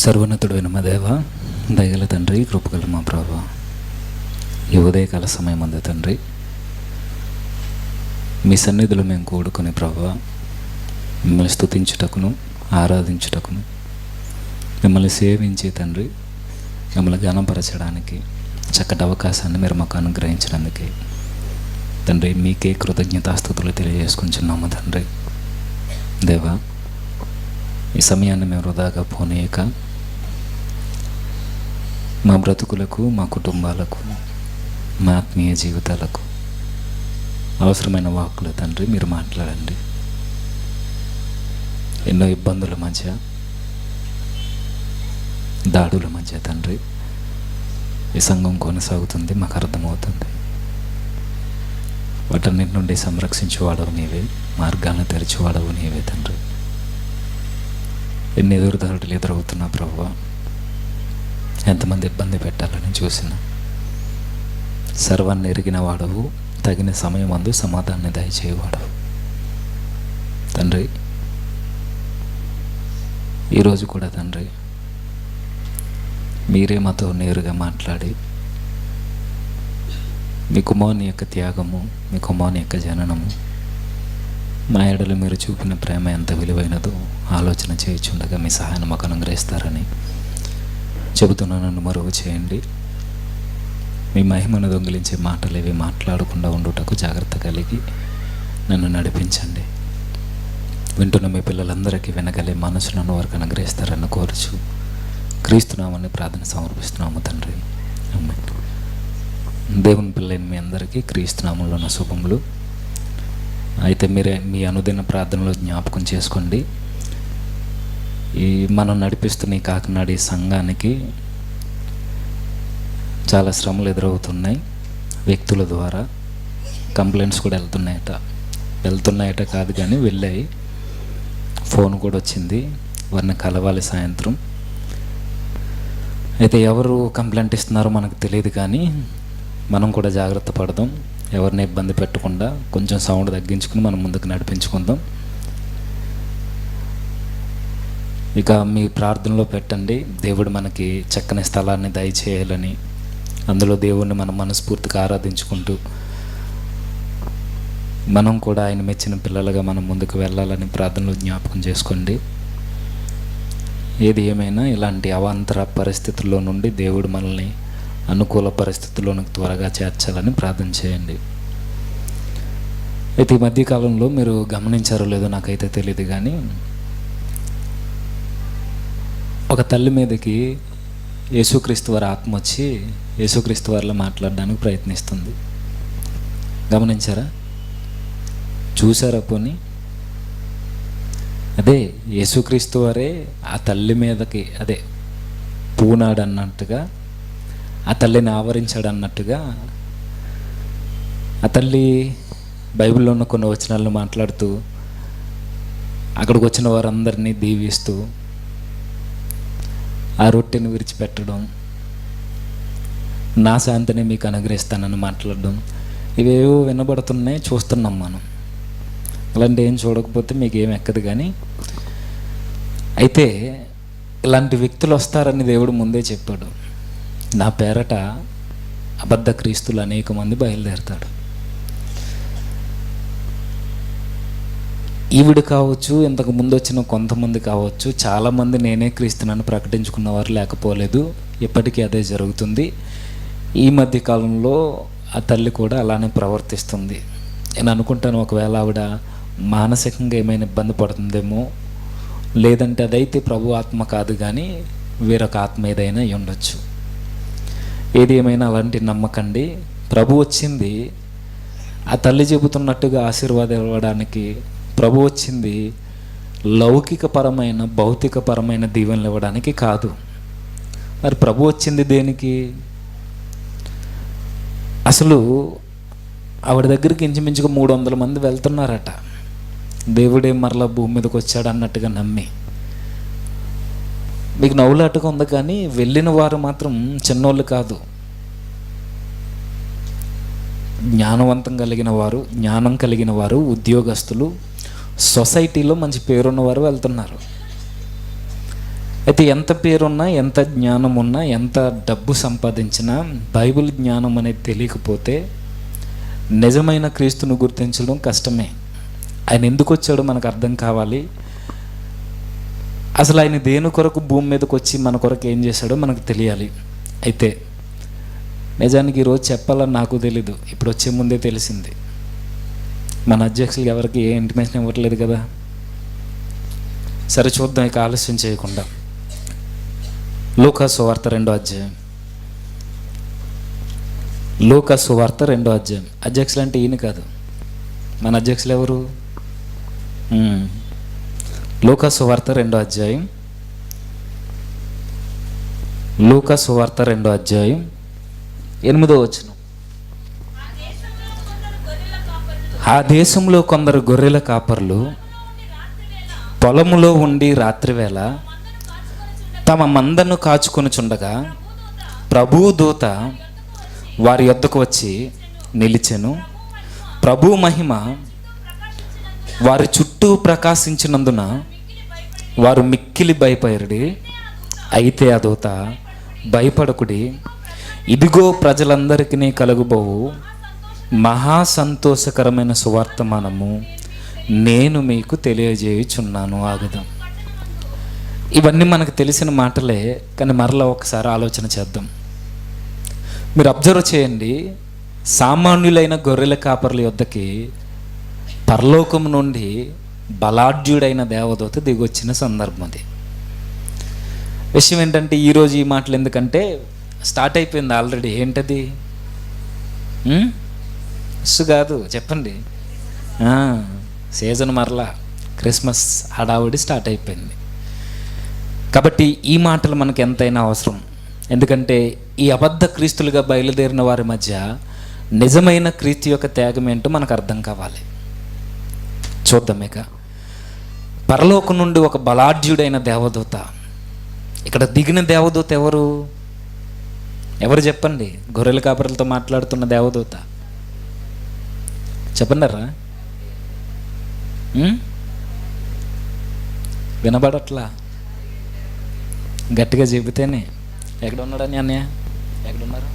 సర్వోన్నతుడైన మా దేవ, దయగల తండ్రి, కృపగల మా ప్రభా, ఈ ఉదయకాల సమయం అందు తండ్రి మీ సన్నిధిలో మేము కూడుకుని ప్రభా మిమ్మల్ని స్తుతించుటకును ఆరాధించుటకును మిమ్మల్ని సేవించే తండ్రి మిమ్మల్ని ఘనపరచడానికి చక్కటి అవకాశాన్ని మీరు మాకు అనుగ్రహించినందుకే తండ్రి మీకే కృతజ్ఞతాస్తుతులు తెలియజేసుకుంటున్నాము తండ్రి. దేవా, ఈ సమయాన్ని మేము వృధాగా పోనీయక మా బ్రతుకులకు, మా కుటుంబాలకు, మా ఆత్మీయ జీవితాలకు అవసరమైన వాక్కులు తండ్రి మీరు మాట్లాడండి. ఎన్నో ఇబ్బందుల మధ్య, దాడుల మధ్య తండ్రి ఈ సంఘం కొనసాగుతుంది, మాకు అర్థమవుతుంది. వాటన్నిటి నుండి సంరక్షించేవాడవు నీవే, మార్గాలను తెరిచేవాడవు నీవే తండ్రి. ఎన్ని ఎదురుదాడులు ఎదురవుతున్నా ప్రభువా, ఎంతమంది ఇబ్బంది పెట్టాలని చూసినా సర్వాన్ని ఎరిగిన వాడవు, తగిన సమయం అందు సమాధానాన్ని దయచేయవాడవు తండ్రి. ఈరోజు కూడా తండ్రి మీరే మాతో నేరుగా మాట్లాడి మీ కుమారుని యొక్క త్యాగము, మీ కుమారుని యొక్క జననము, మా ఎడలు మీరు చూపిన ప్రేమ ఎంత విలువైనదో ఆలోచన చేయుచుండగా మీ సహాయాన్ని మాకు అనుగ్రహిస్తారని చెబుతున్నా. నన్ను మరుగు చేయండి. మీ మహిమను దొంగిలించే మాటలు ఇవి మాట్లాడకుండా ఉండుటకు జాగ్రత్త కలిగి నన్ను నడిపించండి. వింటున్న మీ పిల్లలందరికీ వినగలే మనసులను వారికి అనుగ్రహిస్తారని కోరుచు క్రీస్తునామని ప్రార్థన సమర్పిస్తున్నాము తండ్రి. దేవుని పిల్లైన మీ అందరికీ క్రీస్తునామంలో ఉన్న శుభములు. అయితే మీరే మీ అనుదిన ప్రార్థనలో జ్ఞాపకం చేసుకోండి. ఈ మనం నడిపిస్తున్న ఈ కాకినాడ సంఘానికి చాలా శ్రమలు ఎదురవుతున్నాయి. వ్యక్తుల ద్వారా కంప్లైంట్స్ కూడా వెళ్తున్నాయట కాదు కానీ వెళ్ళాయి. ఫోన్ కూడా వచ్చింది, వారిని కలవాలి సాయంత్రం. అయితే ఎవరు కంప్లైంట్ ఇస్తున్నారో మనకు తెలియదు, కానీ మనం కూడా జాగ్రత్త పడదాం. ఎవరిని ఇబ్బంది పెట్టకుండా కొంచెం సౌండ్ తగ్గించుకుని మనం ముందుకు నడిపించుకుందాం. ఇక మీ ప్రార్థనలో పెట్టండి, దేవుడు మనకి చక్కని స్థలాన్ని దయచేయాలని, అందులో దేవుడిని మనం మనస్ఫూర్తిగా ఆరాధించుకుంటూ మనం కూడా ఆయన మెచ్చిన పిల్లలుగా మనం ముందుకు వెళ్ళాలని ప్రార్థనలో జ్ఞాపకం చేసుకోండి. ఏది ఏమైనా ఇలాంటి అవాంతర పరిస్థితుల్లో నుండి దేవుడు మనల్ని అనుకూల పరిస్థితుల్లోనికి త్వరగా చేర్చాలని ప్రార్థన చేయండి. అయితే ఈ మధ్యకాలంలో మీరు గమనించారో లేదో నాకైతే తెలియదు, కానీ ఒక తల్లి మీదకి యేసుక్రీస్తు వారి ఆత్మ వచ్చి యేసుక్రీస్తు వారిలో మాట్లాడడానికి ప్రయత్నిస్తుంది. గమనించారా? చూసారా? పోనీ అదే యేసుక్రీస్తు వారే ఆ తల్లి మీదకి పూనాడు అన్నట్టుగా, ఆ తల్లిని ఆవరించాడు అన్నట్టుగా, ఆ తల్లి బైబిల్లో ఉన్న కొన్ని వచనాలను మాట్లాడుతూ అక్కడికి వచ్చిన వారందరినీ దీవిస్తూ ఆ రొట్టెని విరిచిపెట్టడం, నా శాంతిని మీకు అనుగ్రహిస్తానని మాట్లాడడం, ఇవేవో వినబడుతున్నాయి, చూస్తున్నాం మనం. అలాంటి ఏం చూడకపోతే మీకు ఏం ఎక్కదు. కానీ అయితే ఇలాంటి వ్యక్తులు వస్తారని దేవుడు ముందే చెప్పాడు. నా పేరట అబద్ధ క్రీస్తులు అనేక మంది బయలుదేరుతాడు. ఈవిడ కావచ్చు, ఇంతకు ముందు వచ్చిన కొంతమంది కావచ్చు, చాలామంది నేనే క్రీస్తునని ప్రకటించుకున్న వారు లేకపోలేదు. ఇప్పటికీ అదే జరుగుతుంది. ఈ మధ్య కాలంలో ఆ తల్లి కూడా అలానే ప్రవర్తిస్తుంది. నేను అనుకుంటాను, ఒకవేళ ఆవిడ మానసికంగా ఏమైనా ఇబ్బంది పడుతుందేమో, లేదంటే అదైతే ప్రభు ఆత్మ కాదు కానీ వేరొక ఆత్మ ఏదైనా అయి ఉండొచ్చు. ఏది ఏమైనా అలాంటి నమ్మకండి. ప్రభు వచ్చింది ఆ తల్లి చెబుతున్నట్టుగా ఆశీర్వాదం ఇవ్వడానికి. ప్రభు వచ్చింది లౌకికపరమైన, భౌతికపరమైన దీవెనలు ఇవ్వడానికి కాదు. మరి ప్రభు వచ్చింది దేనికి? అసలు ఆవిడ దగ్గరికి ఇంచుమించుగా 300 మంది వెళ్తున్నారట. దేవుడే మరలా భూమి మీదకి వచ్చాడు అన్నట్టుగా నమ్మి. మీకు నవ్వులాటగా ఉంది, కానీ వెళ్ళిన వారు మాత్రం చిన్నోళ్ళు కాదు. జ్ఞానవంతం కలిగిన వారు, జ్ఞానం కలిగిన వారు, ఉద్యోగస్తులు, సొసైటీలో మంచి పేరున్నవారు వెళ్తున్నారు. అయితే ఎంత పేరున్నా, ఎంత జ్ఞానం ఉన్నా, ఎంత డబ్బు సంపాదించినా బైబిల్ జ్ఞానం అనేది తెలియకపోతే నిజమైన క్రీస్తును గుర్తించడం కష్టమే. ఆయన ఎందుకు వచ్చాడో మనకు అర్థం కావాలి. అసలు ఆయన దేని కొరకు భూమి మీదకి వచ్చి మన కొరకు ఏం చేశాడో మనకు తెలియాలి. అయితే నిజానికి ఈరోజు చెప్పాలని నాకు తెలీదు, ఇప్పుడు వచ్చే ముందే తెలిసింది. మన అధ్యక్షులు ఎవరికి ఏ ఇంటిమేషన్ ఇవ్వట్లేదు కదా. సరే చూద్దాం, ఇక ఆలస్యం చేయకుండా. లూకా సువార్త 2వ అధ్యాయం. లూకా సువార్త 2వ అధ్యాయం. అధ్యక్షులు అంటే ఈయన కాదు, మన అధ్యక్షులు ఎవరు? లూకా సువార్త 2వ అధ్యాయం. లూకా సువార్త 2వ అధ్యాయం 8వ వచనం. ఆ దేశంలో కొందరు గొర్రెల కాపర్లు పొలములో ఉండి రాత్రివేళ తమ మందను కాచుకొనుచుండగా ప్రభువు దూత వారి యొద్దకు వచ్చి నిలిచెను. ప్రభు మహిమ వారి చుట్టూ ప్రకాశించినందున వారు మిక్కిలి భయపడి, అయితే ఆ దూత, భయపడకుడి, ఇదిగో ప్రజలందరికీ కలుగుబోవు మహా సంతోషకరమైన సువార్తమానము నేను మీకు తెలియజేయుచున్నాను. ఆగుదాం. ఇవన్నీ మనకు తెలిసిన మాటలే, కానీ మరలా ఒకసారి ఆలోచన చేద్దాం. మీరు అబ్జర్వ్ చేయండి, సామాన్యులైన గొర్రెల కాపర్ల యొద్దకి పరలోకం నుండి బలాఢ్యుడైన దేవదూత దిగొచ్చిన సందర్భం అది. విషయం ఏంటంటే, ఈరోజు ఈ మాటలు ఎందుకంటే స్టార్ట్ అయిపోయింది ఆల్రెడీ. ఏంటది? కాదు, చెప్పండి. సీజన్ మరలా క్రిస్మస్ హడావుడి స్టార్ట్ అయిపోయింది. కాబట్టి ఈ మాటలు మనకు ఎంతైనా అవసరం. ఎందుకంటే ఈ అబద్ధ క్రీస్తులుగా బయలుదేరిన వారి మధ్య నిజమైన క్రీస్తు యొక్క త్యాగం ఏంటో మనకు అర్థం కావాలి. చూద్దాం. ఇక పరలోకం నుండి ఒక బలాఢ్యుడైన దేవదూత, ఇక్కడ దిగిన దేవదూత ఎవరు? ఎవరు చెప్పండి? గొర్రెల కాపరులతో మాట్లాడుతున్న దేవదూత చెప్పండారా? వినబడట్లా? గట్టిగా చెబితేనే. ఎక్కడ ఉన్నాడని అన్నయ్య? ఎక్కడున్నారు?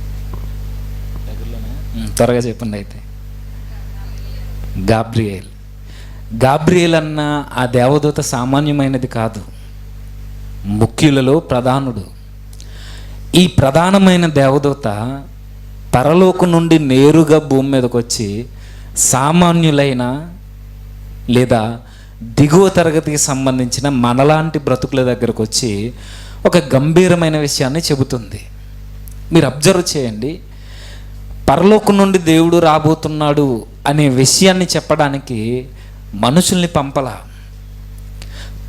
దగ్గరలోనే. త్వరగా చెప్పండి. అయితే గాబ్రియేల్. గాబ్రియేల్ అన్న ఆ దేవదూత సామాన్యమైనది కాదు, ముఖ్యులలో ప్రధానుడు. ఈ ప్రధానమైన దేవదూత పరలోకం నుండి నేరుగా భూమి మీదకి వచ్చి సామాన్యులైన లేదా దిగువ తరగతికి సంబంధించిన మనలాంటి బ్రతుకుల దగ్గరకు వచ్చి ఒక గంభీరమైన విషయాన్ని చెబుతుంది. మీరు అబ్జర్వ్ చేయండి, పరలోకం నుండి దేవుడు రాబోతున్నాడు అనే విషయాన్ని చెప్పడానికి మనుషుల్ని పంపలా.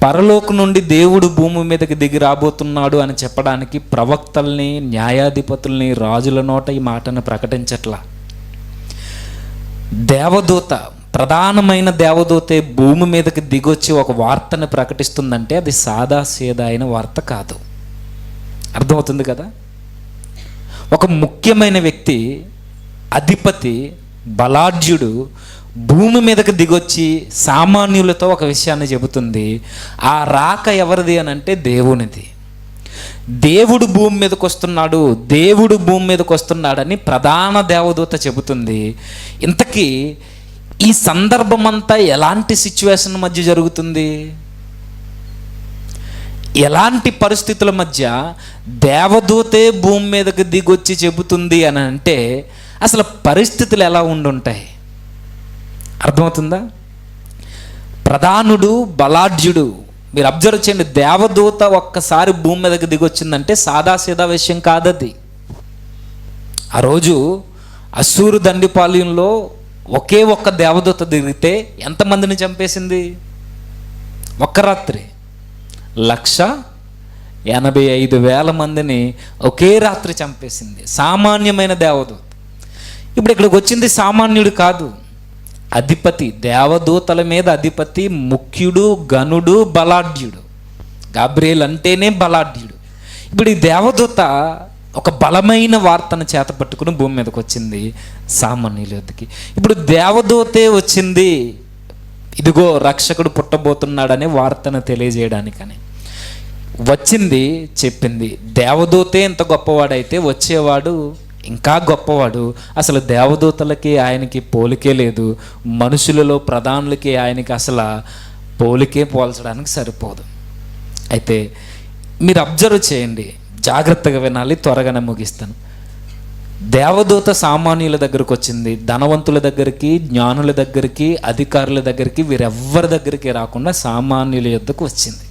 పరలోకం నుండి దేవుడు భూమి మీదకి దిగి రాబోతున్నాడు అని చెప్పడానికి ప్రవక్తల్ని, న్యాయాధిపతుల్ని, రాజుల నోట ఈ మాటను ప్రకటించట్లా. దేవదూత, ప్రధానమైన దేవదూతే భూమి మీదకి దిగొచ్చి ఒక వార్తను ప్రకటిస్తుందంటే అది సాదా సీదా అయిన వార్త కాదు. అర్థమవుతుంది కదా? ఒక ముఖ్యమైన వ్యక్తి, అధిపతి, బలాఢ్యుడు భూమి మీదకి దిగొచ్చి సామాన్యులతో ఒక విషయాన్ని చెబుతుంది. ఆ రాక ఎవరిది అని అంటే దేవునిది. దేవుడు భూమి మీదకి వస్తున్నాడు, దేవుడు భూమి మీదకి వస్తున్నాడని ప్రధాన దేవదూత చెబుతుంది. ఇంతకీ ఈ సందర్భం అంతా ఎలాంటి సిచ్యువేషన్ మధ్య జరుగుతుంది? ఎలాంటి పరిస్థితుల మధ్య దేవదూతే భూమి మీదకి దిగొచ్చి చెబుతుంది అని అంటే అసలు పరిస్థితులు ఎలా ఉండుంటాయి? అర్థమవుతుందా? ప్రధానుడు, బలాఢ్యుడు. మీరు అబ్జర్వ్ చేయండి, దేవదూత ఒక్కసారి భూమి మీదకి దిగొచ్చిందంటే సాదాసీదా విషయం కాదది. ఆ రోజు అశ్షూరు దండిపాలెంలో ఒకే ఒక్క దేవదూత దిగితే ఎంతమందిని చంపేసింది? ఒక్క రాత్రి 185,000 మందిని ఒకే రాత్రి చంపేసింది. సామాన్యమైన దేవదూత. ఇప్పుడు ఇక్కడికి వచ్చింది సామాన్యుడు కాదు, అధిపతి. దేవదూతల మీద అధిపతి, ముఖ్యుడు, గనుడు, బలాఢ్యుడు. గాబ్రియేల్ అంటేనే బలాఢ్యుడు. ఇప్పుడు ఈ దేవదూత ఒక బలమైన వార్తను చేత పట్టుకుని భూమి మీదకి వచ్చింది సామాన్యుల యొద్దకి. ఇప్పుడు దేవదూతే వచ్చింది, ఇదిగో రక్షకుడు పుట్టబోతున్నాడనే వార్తను తెలియజేయడానికని. వచ్చింది, చెప్పింది. దేవదూతే ఇంత గొప్పవాడైతే వచ్చేవాడు ఇంకా గొప్పవాడు. అసలు దేవదూతలకి ఆయనకి పోలికే లేదు. మనుషులలో ప్రధానులకి ఆయనకి అసలు పోలికే పోల్చడానికి సరిపోదు. అయితే మీరు అబ్జర్వ్ చేయండి, జాగ్రత్తగా వినాలి, త్వరగానే ముగిస్తాను. దేవదూత సామాన్యుల దగ్గరకు వచ్చింది, ధనవంతుల దగ్గరికి, జ్ఞానుల దగ్గరికి, అధికారుల దగ్గరికి, వీరెవ్వరి దగ్గరికి రాకుండా సామాన్యుల యొద్దకు వచ్చింది.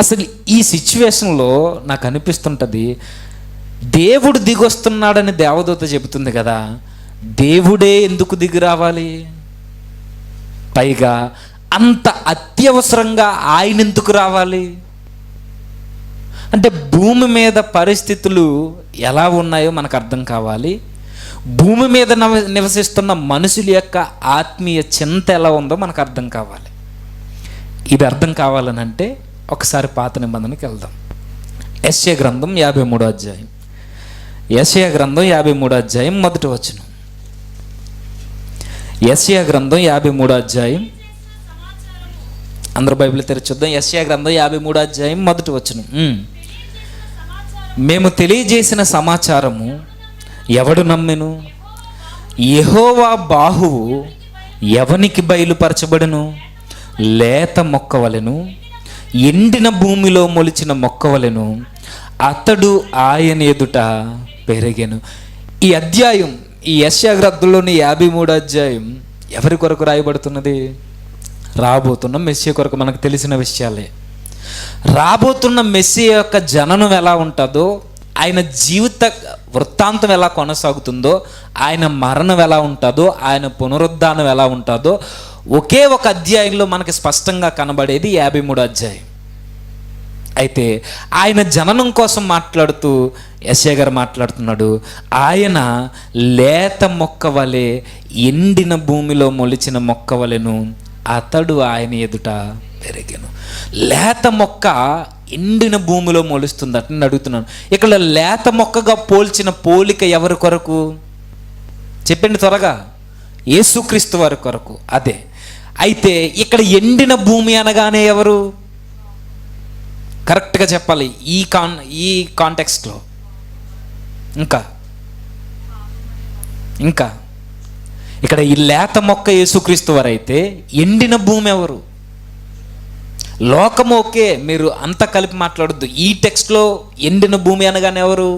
అసలు ఈ సిచ్యువేషన్లో నాకు అనిపిస్తుంటుంది, దేవుడు దిగొస్తున్నాడని దేవదూత చెబుతుంది కదా, దేవుడే ఎందుకు దిగి రావాలి? పైగా అంత అత్యవసరంగా ఆయన ఎందుకు రావాలి? అంటే భూమి మీద పరిస్థితులు ఎలా ఉన్నాయో మనకు అర్థం కావాలి. భూమి మీద నివసిస్తున్న మనుషుల యొక్క ఆత్మీయ చింత ఎలా ఉందో మనకు అర్థం కావాలి. ఇది అర్థం కావాలనంటే ఒకసారి పాత నిబంధనకి వెళ్దాం. యెషయా గ్రంథం 53వ అధ్యాయం. యెషయా గ్రంథం 53వ అధ్యాయం మొదటి వచనం. యెషయా గ్రంథం 53వ అధ్యాయం. అందరూ బైబిల్ తెరచుద్దాం. యెషయా గ్రంథం 53వ అధ్యాయం మొదటి వచనం. మేము తెలియజేసిన సమాచారము ఎవడు నమ్మెను? యెహోవా బాహువు ఎవనికి బయలుపరచబడును? లేత మొక్కవలెను, ఎండిన భూమిలో మొలిచిన మొక్కవలెను అతడు ఆయన ఎదుట పెరిగెను. ఈ అధ్యాయం, ఈ యెషయా గ్రంథంలోని 53వ అధ్యాయం ఎవరి కొరకు రాయబడుతున్నది? రాబోతున్న మెస్సియా కొరకు. మనకు తెలిసిన విషయాలే. రాబోతున్న మెస్సియా యొక్క జననం ఎలా ఉంటుందో, ఆయన జీవిత వృత్తాంతం ఎలా కొనసాగుతుందో, ఆయన మరణం ఎలా ఉంటుందో, ఆయన పునరుద్ధానం ఎలా ఉంటుందో ఒకే ఒక అధ్యాయంలో మనకి స్పష్టంగా కనబడేది 53వ అధ్యాయం. అయితే ఆయన జననం కోసం మాట్లాడుతూ యెషయా గారు మాట్లాడుతున్నాడు, ఆయన లేత మొక్క వలె, ఎండిన భూమిలో మొలిచిన మొక్క వలెను అతడు ఆయన ఎదుట పెరిగెను. లేత మొక్క ఎండిన భూమిలో మొలుస్తుందట. నేను అడుగుతున్నాను, ఇక్కడ లేత మొక్కగా పోల్చిన పోలిక ఎవరి కొరకు చెప్పండి త్వరగా? యేసుక్రీస్తు వారి కొరకు. అదే. అయితే ఇక్కడ ఎండిన భూమి అనగానే ఎవరు? కరెక్ట్గా చెప్పాలి ఈ కాంటెక్స్ట్లో. ఇంకా ఇక్కడ ఈ లేత మొక్క యేసుక్రీస్తు వారు అయితే ఎండిన భూమి ఎవరు? లోకము. ఓకే, మీరు అంతా కలిపి మాట్లాడొద్దు. ఈ టెక్స్ట్లో ఎండిన భూమి అనగానే ఎవరు?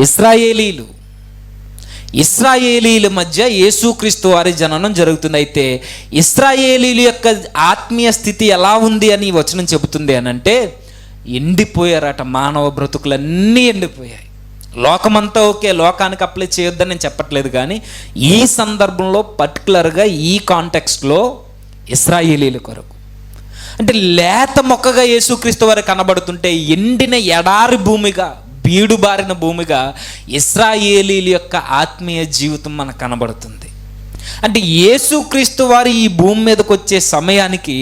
ఇశ్రాయేలీలు. ఇశ్రాయేలీల మధ్య యేసుక్రీస్తు వారి జననం జరుగుతుంది. అయితే ఇశ్రాయేలీల యొక్క ఆత్మీయ స్థితి ఎలా ఉంది అని వచనం చెబుతుంది అని అంటే, ఎండిపోయారట. మానవ బ్రతుకులన్నీ ఎండిపోయాయి. లోకమంతా ఓకే, లోకానికి అప్లై చేయొద్దని నేను చెప్పట్లేదు, కానీ ఈ సందర్భంలో పర్టికులర్గా ఈ కాంటెక్స్ట్లో ఇశ్రాయేలీల కొరకు. అంటే లేత మొక్కగా యేసుక్రీస్తు వారు కనబడుతుంటే, ఎండిన ఎడారి భూమిగా, బీడు బారిన భూమిగా ఇశ్రాయేలీల యొక్క ఆత్మీయ జీవితం మనకు కనబడుతుంది. అంటే యేసుక్రీస్తు వారు ఈ భూమి మీదకి వచ్చే సమయానికి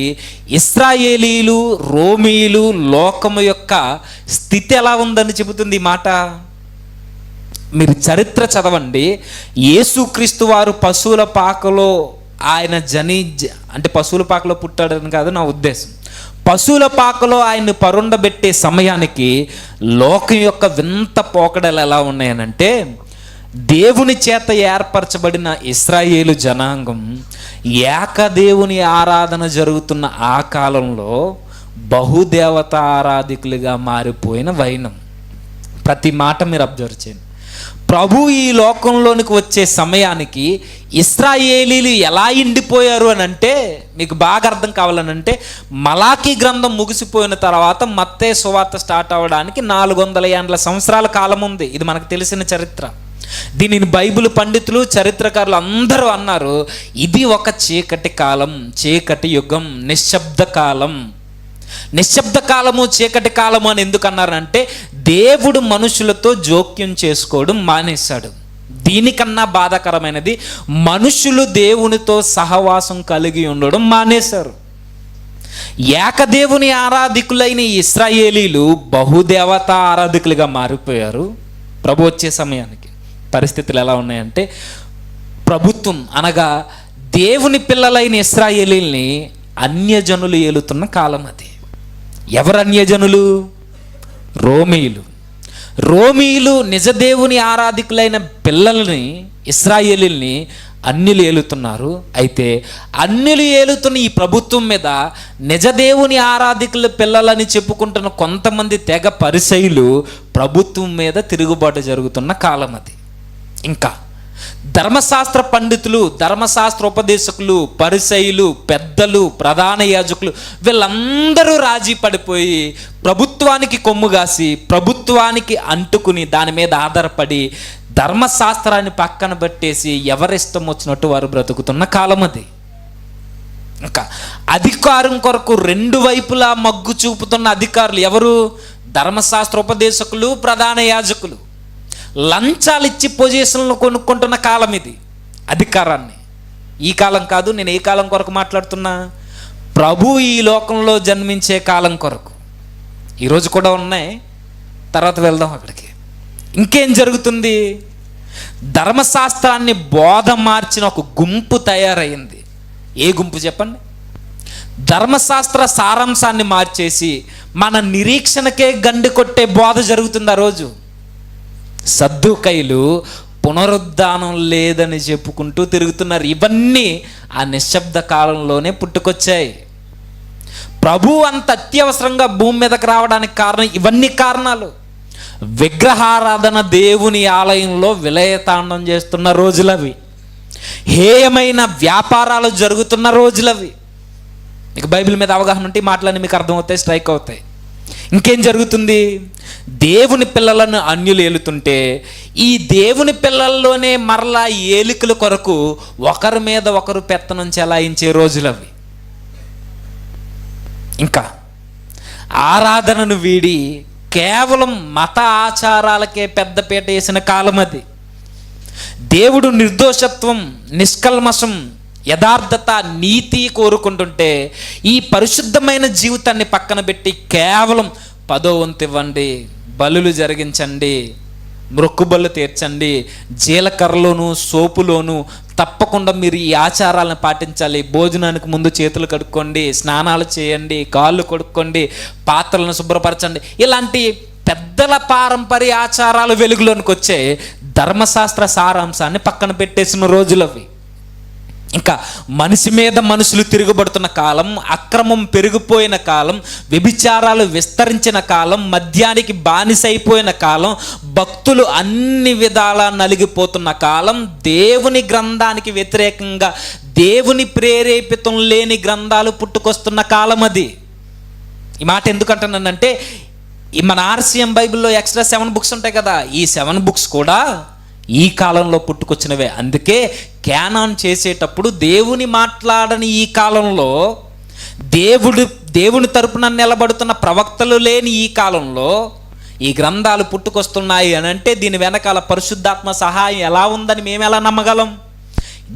ఇశ్రాయేలీలు, రోమీయులు, లోకము యొక్క స్థితి ఎలా ఉందని చెబుతుంది ఈ మాట. మీరు చరిత్ర చదవండి. యేసుక్రీస్తు వారు పశువుల పాకలో ఆయన అంటే పశువుల పాకలో పుట్టాడని కాదు నా ఉద్దేశం. పశువుల పాకలో ఆయన్ని పరుండబెట్టే సమయానికి లోకం యొక్క వింత పోకడలు ఎలా ఉన్నాయనంటే, దేవుని చేత ఏర్పరచబడిన ఇశ్రాయేలు జనాంగం ఏకదేవుని ఆరాధన జరుగుతున్న ఆ కాలంలో బహుదేవత ఆరాధికులుగా మారిపోయిన వైనం. ప్రతి మాట మీరు అబ్జర్వ్ చేయండి. ప్రభు ఈ లోకంలోనికి వచ్చే సమయానికి ఇశ్రాయేలీలు ఎలా ఎండిపోయారు అని అంటే, మీకు బాగా అర్థం కావాలనంటే, మలాకీ గ్రంథం ముగిసిపోయిన తర్వాత మత్తయి సువార్త స్టార్ట్ అవ్వడానికి 400 సంవత్సరాల కాలం ఉంది. ఇది మనకు తెలిసిన చరిత్ర. దీనిని బైబిల్ పండితులు, చరిత్రకారులు అందరూ అన్నారు, ఇది ఒక చీకటి కాలం, చీకటి యుగం, నిశ్శబ్ద కాలం. నిశ్శబ్ద కాలము, చీకటి కాలము అని ఎందుకు అన్నారంటే, దేవుడు మనుషులతో జోక్యం చేసుకోవడం మానేశాడు. దీనికన్నా బాధాకరమైనది, మనుషులు దేవునితో సహవాసం కలిగి ఉండడం మానేశారు. ఏకదేవుని ఆరాధికులైన ఇశ్రాయేలీలు బహుదేవత ఆరాధికులుగా మారిపోయారు. ప్రభు వచ్చే సమయానికి పరిస్థితులు ఎలా ఉన్నాయంటే, ప్రభుత్వం అనగా దేవుని పిల్లలైన ఇశ్రాయేలీల్ని అన్యజనులు ఏలుతున్న కాలం అది. ఎవరు అన్యజనులు? రోమీయులు. రోమీయులు నిజదేవుని ఆరాధికులైన పిల్లల్ని, ఇశ్రాయేలీల్ని అన్యులు ఏలుతున్నారు. అయితే అన్యులు ఏలుతున్న ఈ ప్రభుత్వం మీద నిజదేవుని ఆరాధికుల పిల్లలని చెప్పుకుంటున్న కొంతమంది తెగ పరిసయ్యులు ప్రభుత్వం మీద తిరుగుబాటు జరుగుతున్న కాలం అది. ఇంకా ధర్మశాస్త్ర పండితులు, ధర్మశాస్త్ర ఉపదేశకులు, పరిసయ్యులు, పెద్దలు, ప్రధాన యాజకులు వీళ్ళందరూ రాజీ పడిపోయి ప్రభుత్వానికి కొమ్ముగాసి, ప్రభుత్వానికి అంటుకుని దాని మీద ఆధారపడి ధర్మశాస్త్రాన్ని పక్కన పెట్టేసి ఎవరిష్టం వచ్చినట్టు వారు బ్రతుకుతున్న కాలం అది. ఇంకా అధికారం కొరకు రెండు వైపులా మగ్గు చూపుతున్న అధికారులు ఎవరు? ధర్మశాస్త్ర ఉపదేశకులు, ప్రధాన యాజకులు. లంచాలు ఇచ్చి పొజిషన్లు కొనుక్కుంటున్న కాలం ఇది. అధికారాన్ని ఈ కాలం కాదు, నేను ఏ కాలం కొరకు మాట్లాడుతున్నా? ప్రభు ఈ లోకంలో జన్మించే కాలం కొరకు. ఈరోజు కూడా ఉన్నాయి, తర్వాత వెళ్దాం అక్కడికి. ఇంకేం జరుగుతుంది? ధర్మశాస్త్రాన్ని బోధ మార్చిన ఒక గుంపు తయారైంది. ఏ గుంపు చెప్పండి? ధర్మశాస్త్ర సారాంశాన్ని మార్చేసి మన నిరీక్షణకే గండి కొట్టే బోధ జరుగుతుంది ఆ రోజు. సద్దూకైలు పునరుద్ధానం లేదని చెప్పుకుంటూ తిరుగుతున్నారు. ఇవన్నీ ఆ నిశ్శబ్ద కాలంలోనే పుట్టుకొచ్చాయి. ప్రభు అంత అత్యవసరంగా భూమి మీదకి రావడానికి కారణం ఇవన్నీ కారణాలు. విగ్రహారాధన దేవుని ఆలయంలో విలయతాండం చేస్తున్న రోజులవి. హేయమైన వ్యాపారాలు జరుగుతున్న రోజులవి. మీకు బైబిల్ మీద అవగాహన ఉంటే మాటలన్నీ మీకు అర్థమవుతాయి, స్ట్రైక్ అవుతాయి. ఇంకేం జరుగుతుంది? దేవుని పిల్లలను అన్యులు ఏలుతుంటే ఈ దేవుని పిల్లల్లోనే మరలా ఏలికల కొరకు ఒకరి మీద ఒకరు పెత్తనం చెలాయించే రోజులవి. ఇంకా ఆరాధనను వీడి కేవలం మత ఆచారాలకే పెద్దపీట వేసిన కాలం అది. దేవుడు నిర్దోషత్వం, నిష్కల్మషం, యథార్థత, నీతి కోరుకుంటుంటే ఈ పరిశుద్ధమైన జీవితాన్ని పక్కన పెట్టి కేవలం 10వ వంతు ఇవ్వండి, బలులు జరిగించండి, మొక్కుబళ్ళు తీర్చండి, జీలకర్రలోను సోపులోను తప్పకుండా మీరు ఈ ఆచారాలను పాటించాలి. భోజనానికి ముందు చేతులు కడుక్కోండి, స్నానాలు చేయండి, కాళ్ళు కడుక్కోండి, పాత్రలను శుభ్రపరచండి. ఇలాంటి పెద్దల పారంపర్య ఆచారాలు వెలుగులోనికి వచ్చే ధర్మశాస్త్ర సారాంశాన్ని పక్కన పెట్టేసిన రోజులవి. ఇంకా మనిషి మీద మనుషులు తిరుగుబడుతున్న కాలం, అక్రమం పెరిగిపోయిన కాలం, వ్యభిచారాలు విస్తరించిన కాలం, మద్యానికి బానిసైపోయిన కాలం, భక్తులు అన్ని విధాలా నలిగిపోతున్న కాలం, దేవుని గ్రంథానికి వ్యతిరేకంగా దేవుని ప్రేరేపితం లేని గ్రంథాలు పుట్టుకొస్తున్న కాలం అది. ఈ మాట ఎందుకంటున్నానంటే మన RCM బైబిల్లో ఎక్స్ట్రా 7 బుక్స్ ఉంటాయి కదా, ఈ 7 బుక్స్ కూడా ఈ కాలంలో పుట్టుకొచ్చినవే. అందుకే క్యానాన్ చేసేటప్పుడు దేవుని మాట్లాడని ఈ కాలంలో, దేవుని తరపున నిలబడుతున్న ప్రవక్తలు లేని ఈ కాలంలో ఈ గ్రంథాలు పుట్టుకొస్తున్నాయి అని అంటే దీని వెనకాల పరిశుద్ధాత్మ సహాయం ఎలా ఉందని మేము ఎలా నమ్మగలం?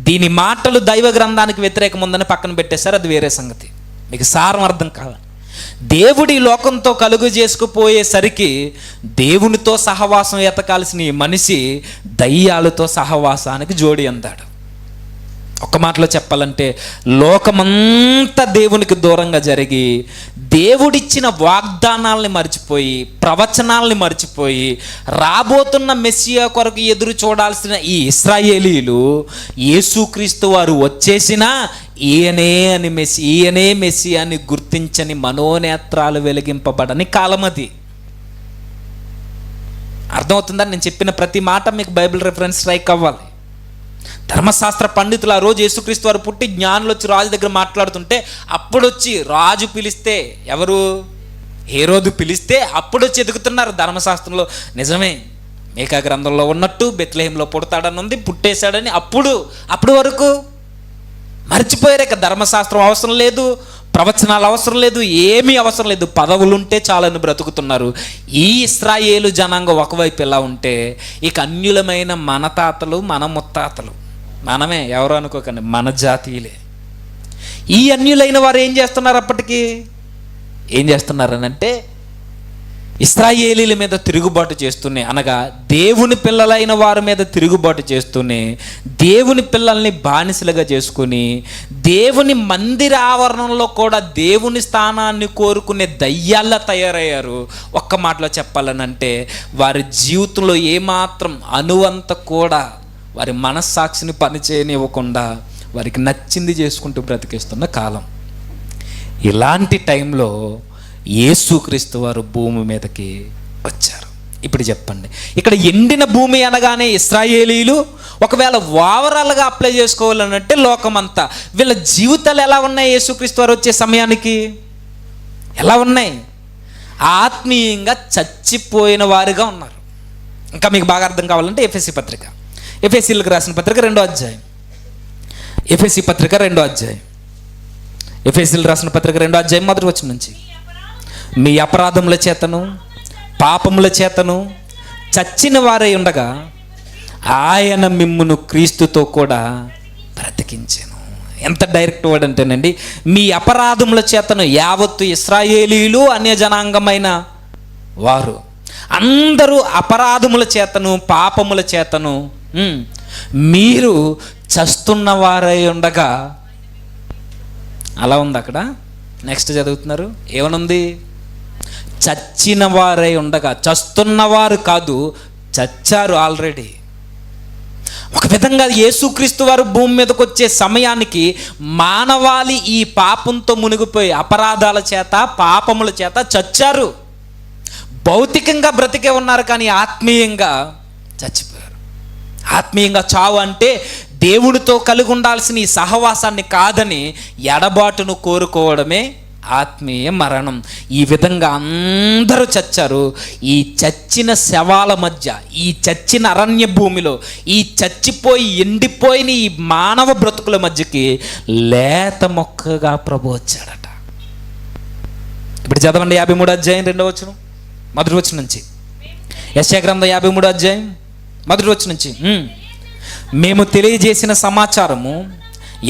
దీని మాటలు దైవ గ్రంథానికి వ్యతిరేకం ఉందని పక్కన పెట్టేశారు, అది వేరే సంగతి. మీకు సారం అర్థం కావాలి. దేవుడి లోకంతో కలుగు చేసుకుపోయేసరికి దేవునితో సహవాసం ఎతకాల్సిన ఈ మనిషి దయ్యాలతో సహవాసానికి జోడి అందాడు. ఒక్క మాటలో చెప్పాలంటే లోకమంతా దేవునికి దూరంగా జరిగి దేవుడిచ్చిన వాగ్దానాల్ని మర్చిపోయి, ప్రవచనాల్ని మర్చిపోయి, రాబోతున్న మెస్సియా కొరకు ఎదురు చూడాల్సిన ఈ ఇశ్రాయేలీలు యేసుక్రీస్తు వారు వచ్చేసినా ఈయనే మెస్సియాని గుర్తించని మనోనేత్రాలు వెలిగింపబడని కాలం అది. అర్థమవుతుందని నేను చెప్పిన ప్రతి మాట మీకు బైబిల్ రెఫరెన్స్ స్ట్రైక్ అవ్వాలి. ధర్మశాస్త్ర పండితులు ఆ రోజు యేసుక్రీస్తు వారు పుట్టి జ్ఞానులు వచ్చి రాజు దగ్గర మాట్లాడుతుంటే అప్పుడొచ్చి రాజు పిలిస్తే, ఎవరు? హేరోదు పిలిస్తే అప్పుడొచ్చి ఎదుగుతున్నారు ధర్మశాస్త్రంలో. నిజమే, మీకా గ్రంథంలో ఉన్నట్టు బెత్లెహేంలో పుడతాడని ఉంది, పుట్టేశాడని. అప్పుడు వరకు మర్చిపోయారు. ఇక ధర్మశాస్త్రం అవసరం లేదు, ప్రవచనాలు అవసరం లేదు, ఏమీ అవసరం లేదు, పదవులుంటే చాలని బ్రతుకుతున్నారు. ఈ ఇశ్రాయేలు జనాంగం ఒకవైపు ఎలా ఉంటే, ఇక అన్యులమైన మన తాతలు, మన ముత్తాతలు, మనమే, ఎవరు అనుకోకండి, మన జాతీయులే. ఈ అన్యులైన వారు ఏం చేస్తున్నారు? అప్పటికి ఏం చేస్తున్నారనంటే ఇశ్రాయేలీల మీద తిరుగుబాటు చేస్తూనే, అనగా దేవుని పిల్లలైన వారి మీద తిరుగుబాటు చేస్తూనే, దేవుని పిల్లల్ని బానిసలుగా చేసుకుని, దేవుని మందిర ఆవరణంలో కూడా దేవుని స్థానాన్ని కోరుకునే దయ్యాల్లా తయారయ్యారు. ఒక్క మాటలో చెప్పాలనంటే, వారి జీవితంలో ఏమాత్రం అణువంత కూడా వారి మనస్సాక్షిని పనిచేయనివ్వకుండా వారికి నచ్చింది చేసుకుంటూ బ్రతికిస్తున్న కాలం. ఇలాంటి టైంలో యేసుక్రీస్తు వారు భూమి మీదకి వచ్చారు. ఇప్పుడు చెప్పండి, ఇక్కడ ఎండిన భూమి అనగానే ఇశ్రాయేలీలు, ఒకవేళ ఓవరాల్గా అప్లై చేసుకోవాలనంటే లోకమంతా, వీళ్ళ జీవితాలు ఎలా ఉన్నాయి? యేసుక్రీస్తు వారు వచ్చే సమయానికి ఎలా ఉన్నాయి? ఆత్మీయంగా చచ్చిపోయిన వారుగా ఉన్నారు. ఇంకా మీకు బాగా అర్థం కావాలంటే ఎఫెసీ పత్రిక, ఎఫెసీలకు రాసిన పత్రిక 2వ అధ్యాయం, ఎఫెసీ పత్రిక 2వ అధ్యాయం, ఎఫెసీలకు రాసిన పత్రిక 2వ అధ్యాయం 1వ వచనం నుంచి, మీ అపరాధముల చేతను పాపముల చేతను చచ్చిన వారై ఉండగా ఆయన మిమ్మును క్రీస్తుతో కూడా బ్రతికించెను. ఎంత డైరెక్ట్ వర్డ్ అంటేనండి, మీ అపరాధముల చేతను, యావత్తు ఇశ్రాయేలీలు అన్య జనాంగమైన వారు అందరూ అపరాధముల చేతను పాపముల చేతను మీరు చస్తున్న వారై ఉండగా, అలా ఉంది అక్కడ. నెక్స్ట్ చదువుతున్నారు, ఏమనుంది? చచ్చిన వారై ఉండగా. చస్తున్నవారు కాదు, చచ్చారు ఆల్రెడీ. ఒక విధంగా యేసుక్రీస్తు వారు భూమి మీదకి వచ్చే సమయానికి మానవాళి ఈ పాపంతో మునిగిపోయి అపరాధాల చేత పాపముల చేత చచ్చారు. భౌతికంగా బ్రతికే ఉన్నారు, కానీ ఆత్మీయంగా చచ్చిపోయారు. ఆత్మీయంగా చావు అంటే దేవుడితో కలిగి ఉండాల్సిన ఈ సహవాసాన్ని కాదని ఎడబాటును కోరుకోవడమే ఆత్మీయ మరణం. ఈ విధంగా అందరూ చచ్చారు. ఈ చచ్చిన శవాల మధ్య, ఈ చచ్చిన అరణ్య భూమిలో, ఈ చచ్చిపోయి ఎండిపోయిన ఈ మానవ బ్రతుకుల మధ్యకి లేత మొక్కగా ప్రభు వచ్చాడట. ఇప్పుడు చదవండి 53వ అధ్యాయం 2వ వచనం, 1వ వచనం నుంచి. యెషయా గ్రంథం 53వ అధ్యాయం 1వ వచనం నుంచి, మేము తెలియజేసిన సమాచారము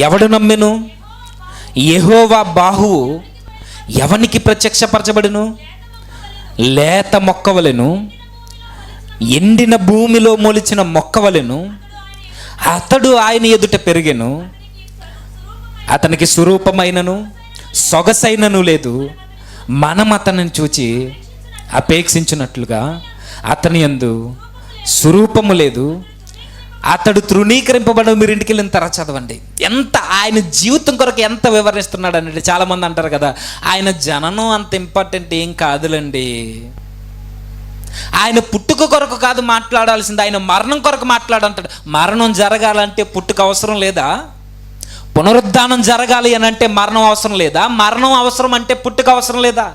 ఎవడు నమ్మెను? యెహోవా బాహువు ఎవనికి ప్రత్యక్షపరచబడును? లేత మొక్కవలెను, ఎండిన భూమిలో మొలిచిన మొక్కవలెను అతడు ఆయన ఎదుట పెరిగెను. అతనికి స్వరూపమైనను సొగసైనను లేదు. మనం అతనిని చూచి అపేక్షించినట్లుగా అతని యందు స్వరూపము లేదు. అతడు తృణీకరింపబడి. మీరు ఇంటికి వెళ్ళిన తర్వాత చదవండి, ఎంత ఆయన జీవితం కొరకు ఎంత వివరిస్తున్నాడు అంటే, చాలామంది అంటారు కదా, ఆయన జననం అంత ఇంపార్టెంట్ ఏం కాదులండి, ఆయన పుట్టుక కొరకు కాదు మాట్లాడాల్సింది, ఆయన మరణం కొరకు మాట్లాడంటాడు. మరణం జరగాలంటే పుట్టుక అవసరం లేదా? పునరుద్ధానం జరగాలి అని అంటే మరణం అవసరం లేదా? మరణం అవసరం అంటే పుట్టుక అవసరం లేదా?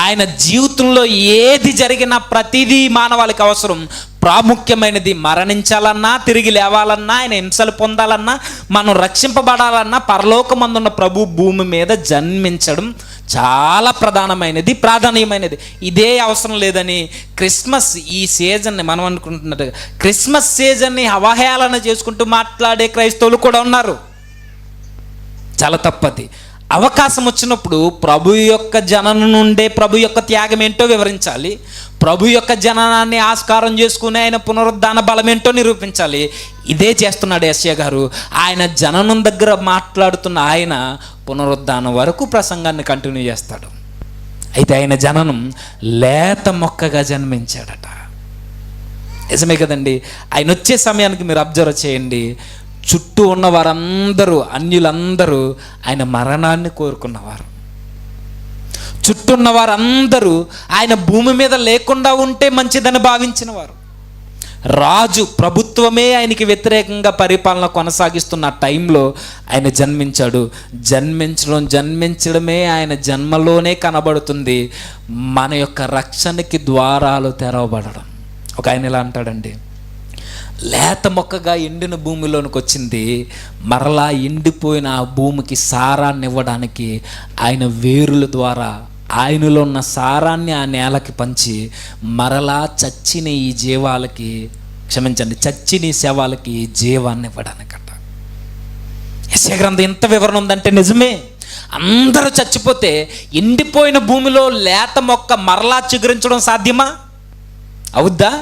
ఆయన జీవితంలో ఏది జరిగినా ప్రతిదీ మానవాళికి అవసరం. ప్రాముఖ్యమైనది మరణించాలన్నా, తిరిగి లేవాలన్నా, ఆయన హింసలు పొందాలన్నా, మనం రక్షింపబడాలన్నా పరలోకమందున్న ప్రభు భూమి మీద జన్మించడం చాలా ప్రధానమైనది, ప్రాధాన్యమైనది. ఇదే అవసరం లేదని క్రిస్మస్ ఈ సీజన్ని మనం అనుకుంటున్నట్టు క్రిస్మస్ సీజన్ని అవహేళన చేసుకుంటూ మాట్లాడే క్రైస్తవులు కూడా ఉన్నారు. చాలా తప్పది. అవకాశం వచ్చినప్పుడు ప్రభు యొక్క జననం నుండే ప్రభు యొక్క త్యాగం ఏంటో వివరించాలి. ప్రభు యొక్క జననాన్ని ఆస్కారం చేసుకుని ఆయన పునరుద్ధాన బలం ఏంటో నిరూపించాలి. ఇదే చేస్తున్నాడు యెషయా గారు. ఆయన జననం దగ్గర మాట్లాడుతున్న ఆయన పునరుద్ధానం వరకు ప్రసంగాన్ని కంటిన్యూ చేస్తాడు. అయితే ఆయన జననం లేత మొక్కగా జన్మించాడట. నిజమే కదండి. ఆయన వచ్చే సమయానికి మీరు అబ్జర్వ్ చేయండి, చుట్టూ ఉన్న వారందరూ, అన్యులందరూ ఆయన మరణాన్ని కోరుకున్నవారు. చుట్టూ ఉన్న వారందరూ ఆయన భూమి మీద లేకుండా ఉంటే మంచిదని భావించిన వారు. రాజు ప్రభుత్వమే ఆయనకి వ్యతిరేకంగా పరిపాలన కొనసాగిస్తున్న టైంలో ఆయన జన్మించాడు. జన్మించడమే ఆయన జన్మలోనే కనబడుతుంది మన యొక్క రక్షణకి ద్వారాలు తెరవబడడం. ఒక ఆయన ఇలా అంటాడండి, లేత మొక్కగా ఎండిన భూమిలోనికి వచ్చింది, మరలా ఎండిపోయిన ఆ భూమికి సారాన్ని ఇవ్వడానికి ఆయన వేరుల ద్వారా ఆయనలో ఉన్న సారాన్ని ఆ నేలకి పంచి మరలా చచ్చిన ఈ జీవాలకి, చచ్చిన ఈ శవాలకి జీవాన్ని ఇవ్వడానికట. యెషయా గ్రంథం ఎంత వివరణ ఉందంటే నిజమే. అందరూ చచ్చిపోతే ఎండిపోయిన భూమిలో లేత మొక్క మరలా చిగురించడం సాధ్యమా? అవుద్దా?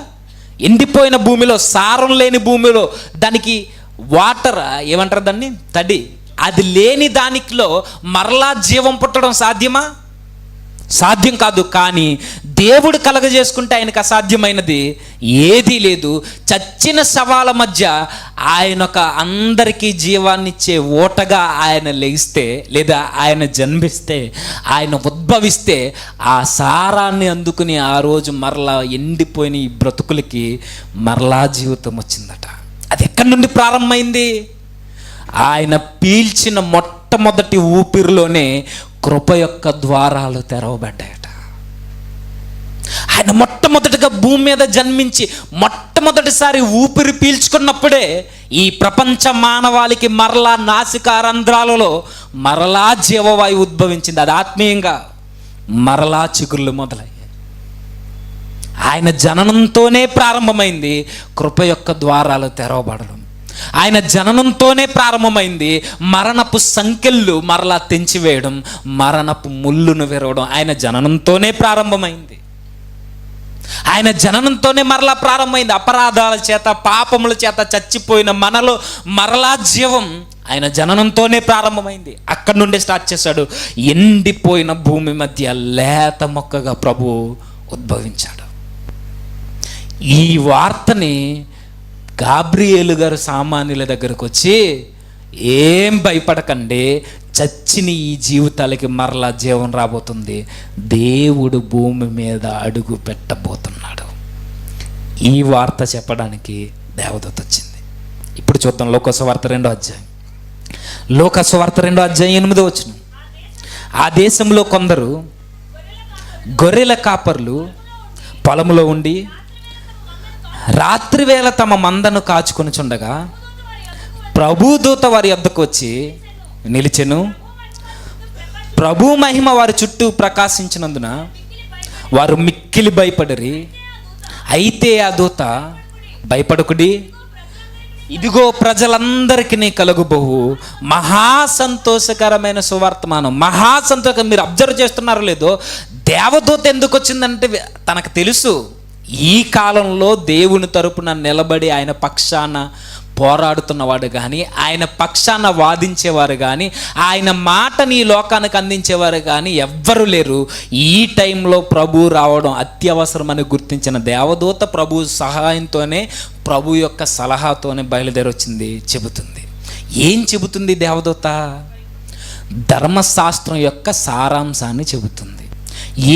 ఎండిపోయిన భూమిలో, సారం లేని భూమిలో, దానికి వాటర్ ఏమంటారు దాన్ని, తడి, అది లేని దానిలో మరలా జీవం పుట్టడం సాధ్యమా? సాధ్యం కాదు. కానీ దేవుడు కలగజేసుకుంటే ఆయనకు అసాధ్యమైనది ఏదీ లేదు. చచ్చిన శవాల మధ్య ఆయన ఒక అందరికీ జీవాన్నిచ్చే ఓటగా ఆయన లెగిస్తే, లేదా ఆయన జన్మిస్తే, ఆయన ఉద్భవిస్తే, ఆ సారాన్ని అందుకుని ఆ రోజు మరలా ఎండిపోయిన ఈ బ్రతుకులకి మరలా జీవితం వచ్చిందట. అది ఎక్కడి నుండి ప్రారంభమైంది? ఆయన పీల్చిన మొట్టమొదటి ఊపిరిలోనే కృప యొక్క ద్వారాలు తెరవబడ్డాయట. ఆయన మొట్టమొదటిగా భూమి మీద జన్మించి మొట్టమొదటిసారి ఊపిరి పీల్చుకున్నప్పుడే ఈ ప్రపంచ మానవాళికి మరలా నాసికారంధ్రాలలో మరలా జీవవాయువు ఉద్భవించింది. అది ఆత్మీయంగా మరలా చిగుళ్ళు మొదలయ్యాయి. ఆయన జననంతోనే ప్రారంభమైంది కృప యొక్క ద్వారాలు తెరవబడడం. ఆయన జననంతోనే ప్రారంభమైంది మరణపు సంకెళ్ళు మరలా తెంచివేయడం, మరణపు ముళ్ళును విరవడం. ఆయన జననంతోనే ప్రారంభమైంది. ఆయన జననంతోనే మరలా ప్రారంభమైంది. అపరాధాల చేత, పాపముల చేత చచ్చిపోయిన మనలో మరలా జీవం ఆయన జననంతోనే ప్రారంభమైంది. అక్కడి నుండి స్టార్ట్ చేశాడు. ఎండిపోయిన భూమి మధ్య లేత మొక్కగా ప్రభువు ఉద్భవించాడు. ఈ వార్తని గాబ్రియేలు గారు సామాన్యుల దగ్గరకు వచ్చి, ఏం భయపడకండి, చచ్చిన ఈ జీవితాలకి మరలా జీవం రాబోతుంది, దేవుడు భూమి మీద అడుగు పెట్టబోతున్నాడు, ఈ వార్త చెప్పడానికి దేవదూత వచ్చింది. ఇప్పుడు చూద్దాం లోకసువార్త 2వ అధ్యాయం. లోకసువార్త 2వ అధ్యాయం 8వ వచనం. ఆ దేశంలో కొందరు గొర్రెల కాపర్లు పొలంలో ఉండి రాత్రివేళ తమ మందను కాచుకొనుచుండగా ప్రభుదూత వారి యొద్దకు వచ్చి నిలిచెను. ప్రభు మహిమ వారి చుట్టూ ప్రకాశించినందున వారు మిక్కిలి భయపడిరి. అయితే ఆ దూత, భయపడకుడి, ఇదిగో ప్రజలందరికీ కలుగుబోవు మహా సంతోషకరమైన సువర్తమానం. మహా సంతోషం. మీరు అబ్జర్వ్ చేస్తున్నారో లేదో, దేవదూత ఎందుకు వచ్చిందంటే తనకు తెలుసు ఈ కాలంలో దేవుని తరపున నిలబడి ఆయన పక్షాన పోరాడుతున్నవాడు కానీ, ఆయన పక్షాన వాదించేవారు కానీ, ఆయన మాటని ఈ లోకానికి అందించేవారు కానీ ఎవ్వరూ లేరు. ఈ టైంలో ప్రభు రావడం అత్యవసరమని గుర్తించిన దేవదూత ప్రభు సహాయంతోనే, ప్రభు యొక్క సలహాతోనే బయలుదేరి వచ్చింది చెబుతుంది. ఏం చెబుతుంది దేవదూత? ధర్మశాస్త్రం యొక్క సారాంశాన్ని చెబుతుంది.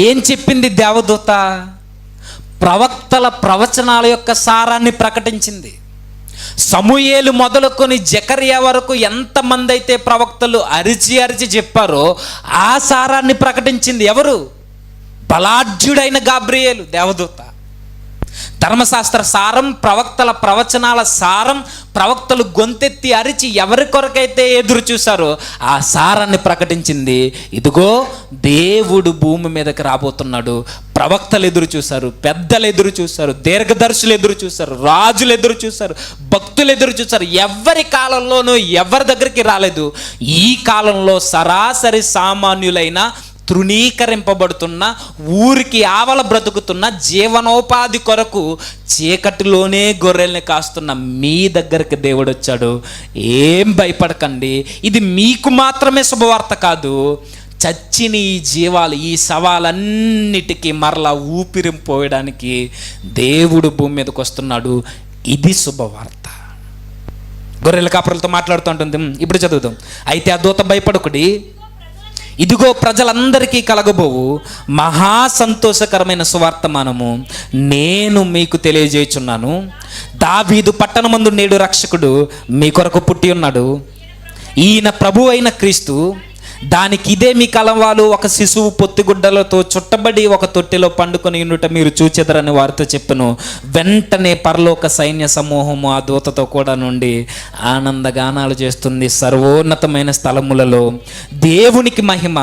ఏం చెప్పింది దేవదూత? ప్రవక్తల ప్రవచనాల యొక్క సారాన్ని ప్రకటించింది. సమూయేలు మొదలుకొని జకర్యా వరకు ఎంతమంది అయితే ప్రవక్తలు అరిచి అరిచి చెప్పారో ఆ సారాన్ని ప్రకటించింది ఎవరు? బలాఢ్యుడైన గాబ్రియేలు, దేవదూత. ధర్మశాస్త్ర సారం, ప్రవక్తల ప్రవచనాల సారం, ప్రవక్తలు గొంతెత్తి అరిచి ఎవరి కొరకైతే ఎదురు చూశారో ఆ సారాన్ని ప్రకటించింది. ఇదిగో దేవుడు భూమి మీదకి రాబోతున్నాడు. ప్రవక్తలు ఎదురు చూశారు, పెద్దలు ఎదురు చూశారు, దీర్ఘదర్శులు ఎదురు చూశారు, రాజులు ఎదురు చూశారు, భక్తులు ఎదురు చూశారు. ఎవరి కాలంలోనూ ఎవరి దగ్గరికి రాలేదు. ఈ కాలంలో సరాసరి సామాన్యులైన, తృణీకరింపబడుతున్న, ఊరికి ఆవల బ్రతుకుతున్న, జీవనోపాధి కొరకు చీకటిలోనే గొర్రెల్ని కాస్తున్న మీ దగ్గరికి దేవుడు వచ్చాడు. ఏం భయపడకండి, ఇది మీకు మాత్రమే శుభవార్త కాదు, చచ్చిన ఈ జీవాలు, ఈ శవాలన్నిటికీ మరలా ఊపిరింపోయడానికి దేవుడు భూమి మీదకి వస్తున్నాడు. ఇది శుభవార్త. గొర్రెల కాపరులతో మాట్లాడుతుంటుంది. ఇప్పుడు చదువుదాం. అయితే ఆ దూత, భయపడకుడి, ఇదిగో ప్రజలందరికీ కలగబోవు మహా సంతోషకరమైన సువార్తమానము నేను మీకు తెలియజేయుచున్నాను. దావీదు పట్టణమందు నేడు రక్షకుడు మీ కొరకు పుట్టి ఉన్నాడు. ఈయన ప్రభు అయిన క్రీస్తు. దానికి ఇదే మీ కలవాలు, ఒక శిశువు పొత్తిగుడ్డలతో చుట్టబడి ఒక తొట్టెలో పండుకొని ఉండుట మీరు చూచెదరని వారితో చెప్పెను. వెంటనే పరలోక సైన్య సమూహము ఆ దూతతో కూడా నుండి ఆనందగానాలు చేస్తుంది. సర్వోన్నతమైన స్థలములలో దేవునికి మహిమ,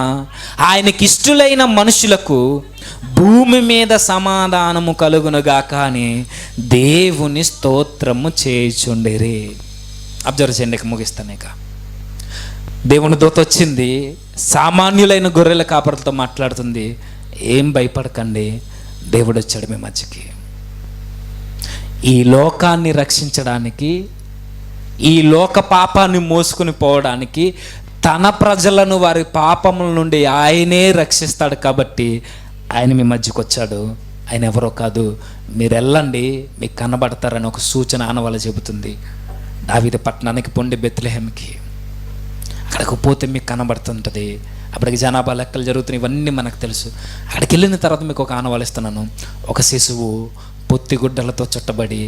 ఆయనకి ఇష్టులైన మనుషులకు భూమి మీద సమాధానము కలుగునుగాక అని దేవుని స్తోత్రము చేయుచుండిరి. అబ్జర్వ్ చేయండి, ముగిస్తాను. ఇక దేవుని దూత వచ్చింది, సామాన్యులైన గొర్రెల కాపరులతో మాట్లాడుతుంది, ఏం భయపడకండి, దేవుడు వచ్చాడు మీ మధ్యకి. ఈ లోకాన్ని రక్షించడానికి, ఈ లోక పాపాన్ని మోసుకుని పోవడానికి, తన ప్రజలను వారి పాపముల నుండి ఆయనే రక్షిస్తాడు కాబట్టి ఆయన మీ మధ్యకి వచ్చాడు. ఆయన ఎవరో కాదు, మీరు వెళ్ళండి మీకు కనబడతారని ఒక సూచన ఆనవాళ్ళ చెబుతుంది. దావీదు పట్టణానికి పొండి బెత్లెహేంకి, అక్కడికి పోతే మీకు కనబడుతుంటుంది. అప్పటికి జనాభా లెక్కలు జరుగుతున్నాయి, ఇవన్నీ మనకు తెలుసు. అక్కడికి వెళ్ళిన తర్వాత మీకు ఒక ఆనవాళ్ళు ఇస్తున్నాను. ఒక శిశువు పొత్తిగుడ్డలతో చుట్టబడి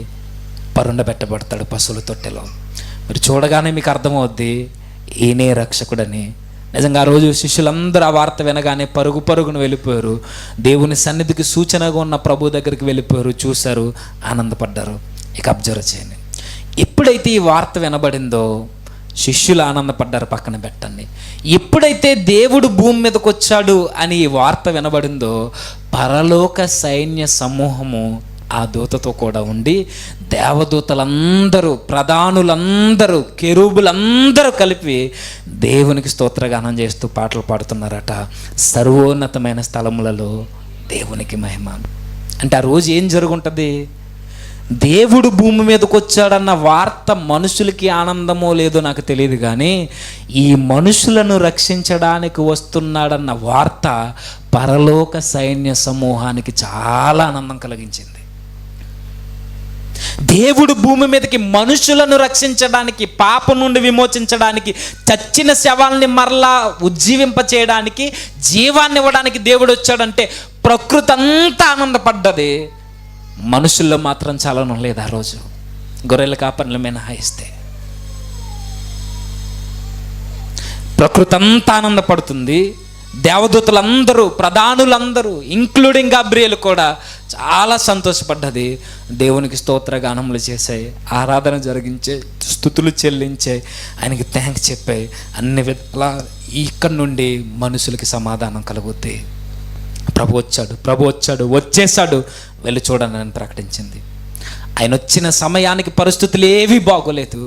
పరుండబెట్టబడతాడు పశువుల తొట్టెలో. మీరు చూడగానే మీకు అర్థమవుద్ది ఈయనే రక్షకుడని. నిజంగా ఆ రోజు శిష్యులందరూ ఆ వార్త వినగానే పరుగు పరుగును వెళ్ళిపోయారు. దేవుని సన్నిధికి సూచనగా ఉన్న ప్రభు దగ్గరికి వెళ్ళిపోయారు, చూశారు, ఆనందపడ్డారు. ఇక అబ్జర్వ్ చేయండి, ఎప్పుడైతే ఈ వార్త వినబడిందో శిష్యులు ఆనందపడ్డారు, పక్కన పెట్టండి. ఎప్పుడైతే దేవుడు భూమి మీదకి వచ్చాడు అని ఈ వార్త వినబడిందో పరలోక సైన్య సమూహము ఆ దూతతో కూడా ఉండి, దేవదూతలందరూ, ప్రధానులందరూ, కెరూబులందరూ కలిపి దేవునికి స్తోత్రగానం చేస్తూ పాటలు పాడుతున్నారట. సర్వోన్నతమైన స్థలములలో దేవునికి మహిమ. అంటే ఆ రోజు ఏం జరుగుంటుంది? దేవుడు భూమి మీదకి వచ్చాడన్న వార్త మనుషులకి ఆనందమో లేదో నాకు తెలియదు, కానీ ఈ మనుషులను రక్షించడానికి వస్తున్నాడన్న వార్త పరలోక సైన్య సమూహానికి చాలా ఆనందం కలిగించింది. దేవుడు భూమి మీదకి మనుషులను రక్షించడానికి, పాపం నుండి విమోచించడానికి, చచ్చిన శవాల్ని మరలా ఉజ్జీవింప చేయడానికి, జీవాన్ని ఇవ్వడానికి దేవుడు వచ్చాడంటే ప్రకృతి అంతా ఆనందపడ్డది. మనుషుల్లో మాత్రం చలనం లేదు. ఆ రోజు గొర్రెల కాపర్ల మినహాయిస్తే ప్రకృతి అంతా ఆనందపడుతుంది. దేవదూతలందరూ, ప్రధానులందరూ, ఇంక్లూడింగ్ గబ్రియలు కూడా చాలా సంతోషపడ్డది. దేవునికి స్తోత్రగానములు చేశాయి, ఆరాధన జరిగించే, స్తుతులు చెల్లించాయి, ఆయనకి థ్యాంక్స్ చెప్పాయి. అన్ని విధాలా ఇక్కడి నుండి మనుషులకి సమాధానం కలుగుద్ది. ప్రభు వచ్చాడు, వచ్చేసాడు, వెళ్ళి చూడండి అని ప్రకటించింది. ఆయన వచ్చిన సమయానికి పరిస్థితులు ఏవి బాగోలేదు.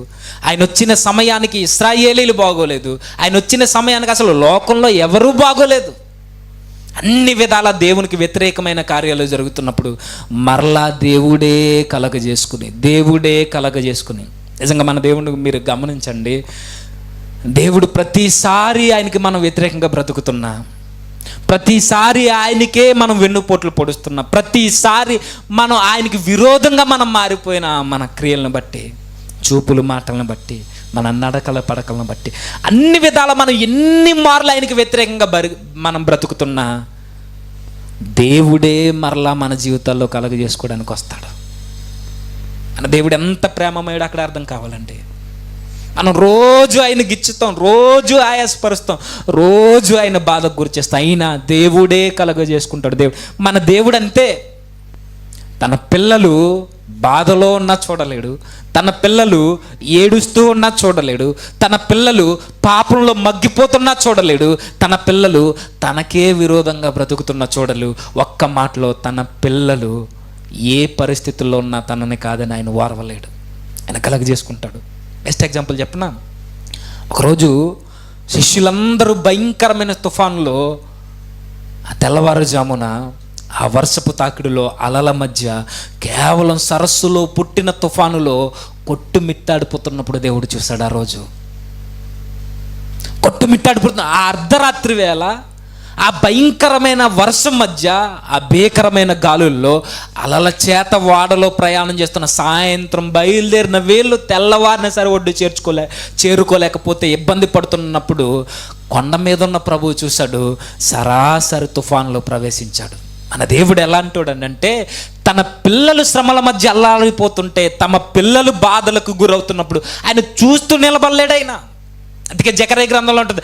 ఆయన వచ్చిన సమయానికి ఇశ్రాయేలీలు బాగోలేదు. ఆయన వచ్చిన సమయానికి అసలు లోకంలో ఎవరూ బాగోలేదు. అన్ని విధాల దేవునికి వ్యతిరేకమైన కార్యాలు జరుగుతున్నప్పుడు మరలా దేవుడే కలగజేసుకుని నిజంగా మన దేవుడిని మీరు గమనించండి. దేవుడు ప్రతిసారి ఆయనకి మనం వ్యతిరేకంగా బ్రతుకుతున్నా, ప్రతిసారి ఆయనకే మనం వెన్నుపోట్లు పొడుస్తున్నాం, ప్రతిసారి మనం ఆయనకి విరోధంగా మనం మారిపోయిన మన క్రియలను బట్టి, చూపులు మాటలను బట్టి, మన నడకల పడకలను బట్టి, అన్ని విధాల మనం ఎన్ని మార్లు ఆయనకి వ్యతిరేకంగా మనం బ్రతుకుతున్నా దేవుడే మరలా మన జీవితాల్లో కలుగజేసుకోవడానికి వస్తాడు. మన దేవుడు ఎంత ప్రేమమయుడు అక్కడ అర్థం కావాలండి. మనం రోజు ఆయన గిచ్చుతాం, రోజు ఆయాసపరుస్తాం, రోజు ఆయన బాధకు గురిచేస్తాం, అయినా దేవుడే కలుగజేసుకుంటాడు. మన దేవుడు అంతే. తన పిల్లలు బాధలో ఉన్నా చూడలేడు, తన పిల్లలు ఏడుస్తూ ఉన్నా చూడలేడు, తన పిల్లలు పాపంలో మగ్గిపోతున్నా చూడలేడు, తన పిల్లలు తనకే విరోధంగా బ్రతుకుతున్నా చూడలేడు. ఒక్క మాటలో తన పిల్లలు ఏ పరిస్థితుల్లో ఉన్నా తనని కాదని ఆయన ఓర్వలేడు, ఆయన కలుగజేసుకుంటాడు. బెస్ట్ ఎగ్జాంపుల్ చెప్పనా, ఒకరోజు శిష్యులందరూ భయంకరమైన తుఫానులో, ఆ తెల్లవారుజామున ఆ వర్షపు తాకిడిలో, అలల మధ్య, కేవలం సరస్సులో పుట్టిన తుఫానులో కొట్టుమిట్టాడిపోతున్నప్పుడు దేవుడు చూశాడు. ఆ రోజు కొట్టుమిట్టాడిపోతున్న ఆ అర్ధరాత్రి వేళ, ఆ భయంకరమైన వర్షం మధ్య, ఆ భీకరమైన గాలుల్లో, అలల చేత వాడలో ప్రయాణం చేస్తున్న, సాయంత్రం బయలుదేరిన వీళ్ళు తెల్లవారిన సరే ఒడ్డు చేరుకోలేకపోతే ఇబ్బంది పడుతున్నప్పుడు కొండ మీద ఉన్న ప్రభువు చూశాడు, సరాసరి తుఫాన్లో ప్రవేశించాడు. మన దేవుడు ఎలాంటోడంటే, తన పిల్లలు శ్రమల మధ్య అల్లాడిపోతుంటే, తమ పిల్లలు బాధలకు గురవుతున్నప్పుడు ఆయన చూస్తూ నిలబడలేడు. ఆయన అందుకే జకర్యా గ్రంథంలో ఉంటుంది,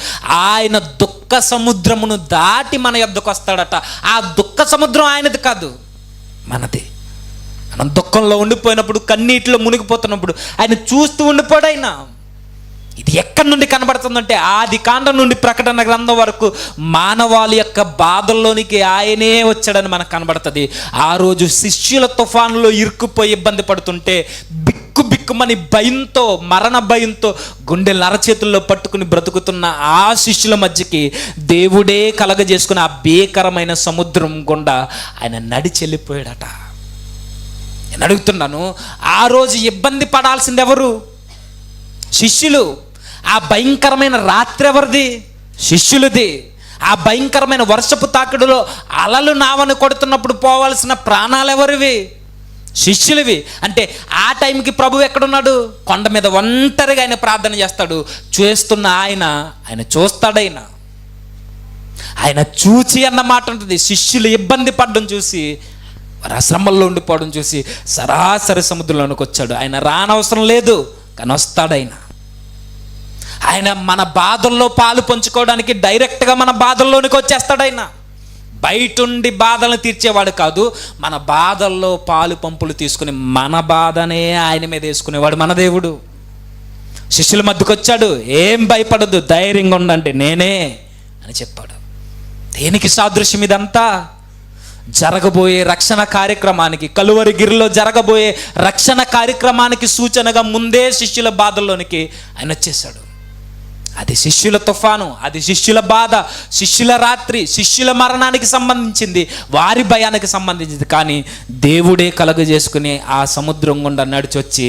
ఆయన దుఃఖ సముద్రమును దాటి మన యొద్దకు వస్తాడట. ఆ దుఃఖ సముద్రం ఆయనది కాదు, మనది. మనం దుఃఖంలో ఉండిపోయినప్పుడు, కన్నీటిలో మునిగిపోతున్నప్పుడు ఆయన చూస్తూ ఉండిపోడు. ఆయన ఇది ఎక్కడి నుండి కనబడుతుందంటే, ఆది కాండం నుండి ప్రకటన గ్రంథం వరకు మానవాళి యొక్క బాధల్లోనికి ఆయనే వచ్చాడని మనకు కనబడుతుంది. ఆ రోజు శిష్యుల తుఫానులో ఇరుక్కుపోయి ఇబ్బంది పడుతుంటే బిక్కు బిక్కుమని భయంతో, మరణ భయంతో గుండెలు అరచేతుల్లో పట్టుకుని బ్రతుకుతున్న ఆ శిష్యుల మధ్యకి దేవుడే కలగజేసుకుని ఆ భీకరమైన సముద్రం గుండా ఆయన నడిచి వెళ్ళిపోయాడట. నేను అడుగుతున్నాను, ఆ రోజు ఇబ్బంది పడాల్సింది ఎవరు? శిష్యులు. ఆ భయంకరమైన రాత్రి ఎవరిది? శిష్యులది. ఆ భయంకరమైన వర్షపు తాకిడిలో అలలు నావను కొడుతున్నప్పుడు పోవాల్సిన ప్రాణాలు ఎవరివి? శిష్యులవి. అంటే ఆ టైంకి ప్రభు ఎక్కడున్నాడు? కొండ మీద ఒంటరిగా ఆయన ప్రార్థన చేస్తాడు. చేస్తున్న ఆయన చూస్తాడైనా, ఆయన చూచి అన్న మాట ఉంటుంది. శిష్యులు ఇబ్బంది పడడం చూసి, వారు అశ్రమంలో ఉండిపోవడం చూసి సరాసరి సముద్రంలోనికి వచ్చాడు. ఆయన రానవసరం లేదు, కానీ ఆయన మన బాధల్లో పాలు పంచుకోవడానికి డైరెక్ట్గా మన బాధల్లోనికి వచ్చేస్తాడు. ఆయన బయటుండి బాధలను తీర్చేవాడు కాదు, మన బాధల్లో పాలు పంపులు తీసుకుని మన బాధనే ఆయన మీద వేసుకునేవాడు మన దేవుడు. శిష్యుల మధ్యకు వచ్చాడు. ఏం భయపడద్దు, ధైర్యంగా ఉండండి, నేనే అని చెప్పాడు. దేనికి సాదృశ్యం ఇదంతా? జరగబోయే రక్షణ కార్యక్రమానికి, కలువరి గిరిలో జరగబోయే రక్షణ కార్యక్రమానికి సూచనగా ముందే శిష్యుల బాధల్లోనికి ఆయన వచ్చేసాడు. అది శిష్యుల తుఫాను, అది శిష్యుల బాధ, శిష్యుల రాత్రి, శిష్యుల మరణానికి సంబంధించింది, వారి భయానికి సంబంధించింది. కానీ దేవుడే కలుగజేసుకుని ఆ సముద్రం గుండా నడిచొచ్చి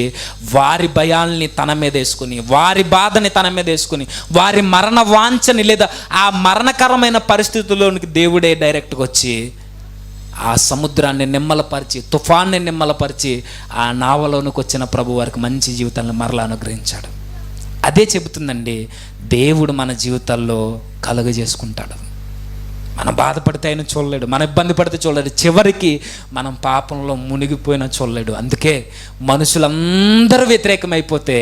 వారి భయాల్ని తన మీద వేసుకుని, వారి బాధని తన మీద వేసుకుని, వారి మరణ వాంఛని లేదా ఆ మరణకరమైన పరిస్థితుల్లోనికి దేవుడే డైరెక్ట్గా వచ్చి ఆ సముద్రాన్ని నిమ్మలపరిచి, తుఫాన్ని నిమ్మలపరిచి ఆ నావలోనికి వచ్చిన ప్రభు వారికి మంచి జీవితాన్ని మరలా అనుగ్రహించాడు. అదే చెబుతుందండి, దేవుడు మన జీవితాల్లో కలుగజేసుకుంటాడు. మనం బాధపడితే ఆయన చూడలేడు, మన ఇబ్బంది పడితే చూడలేడు, చివరికి మనం పాపంలో మునిగిపోయినా చూడలేడు. అందుకే మనుషులందరూ వ్యతిరేకమైపోతే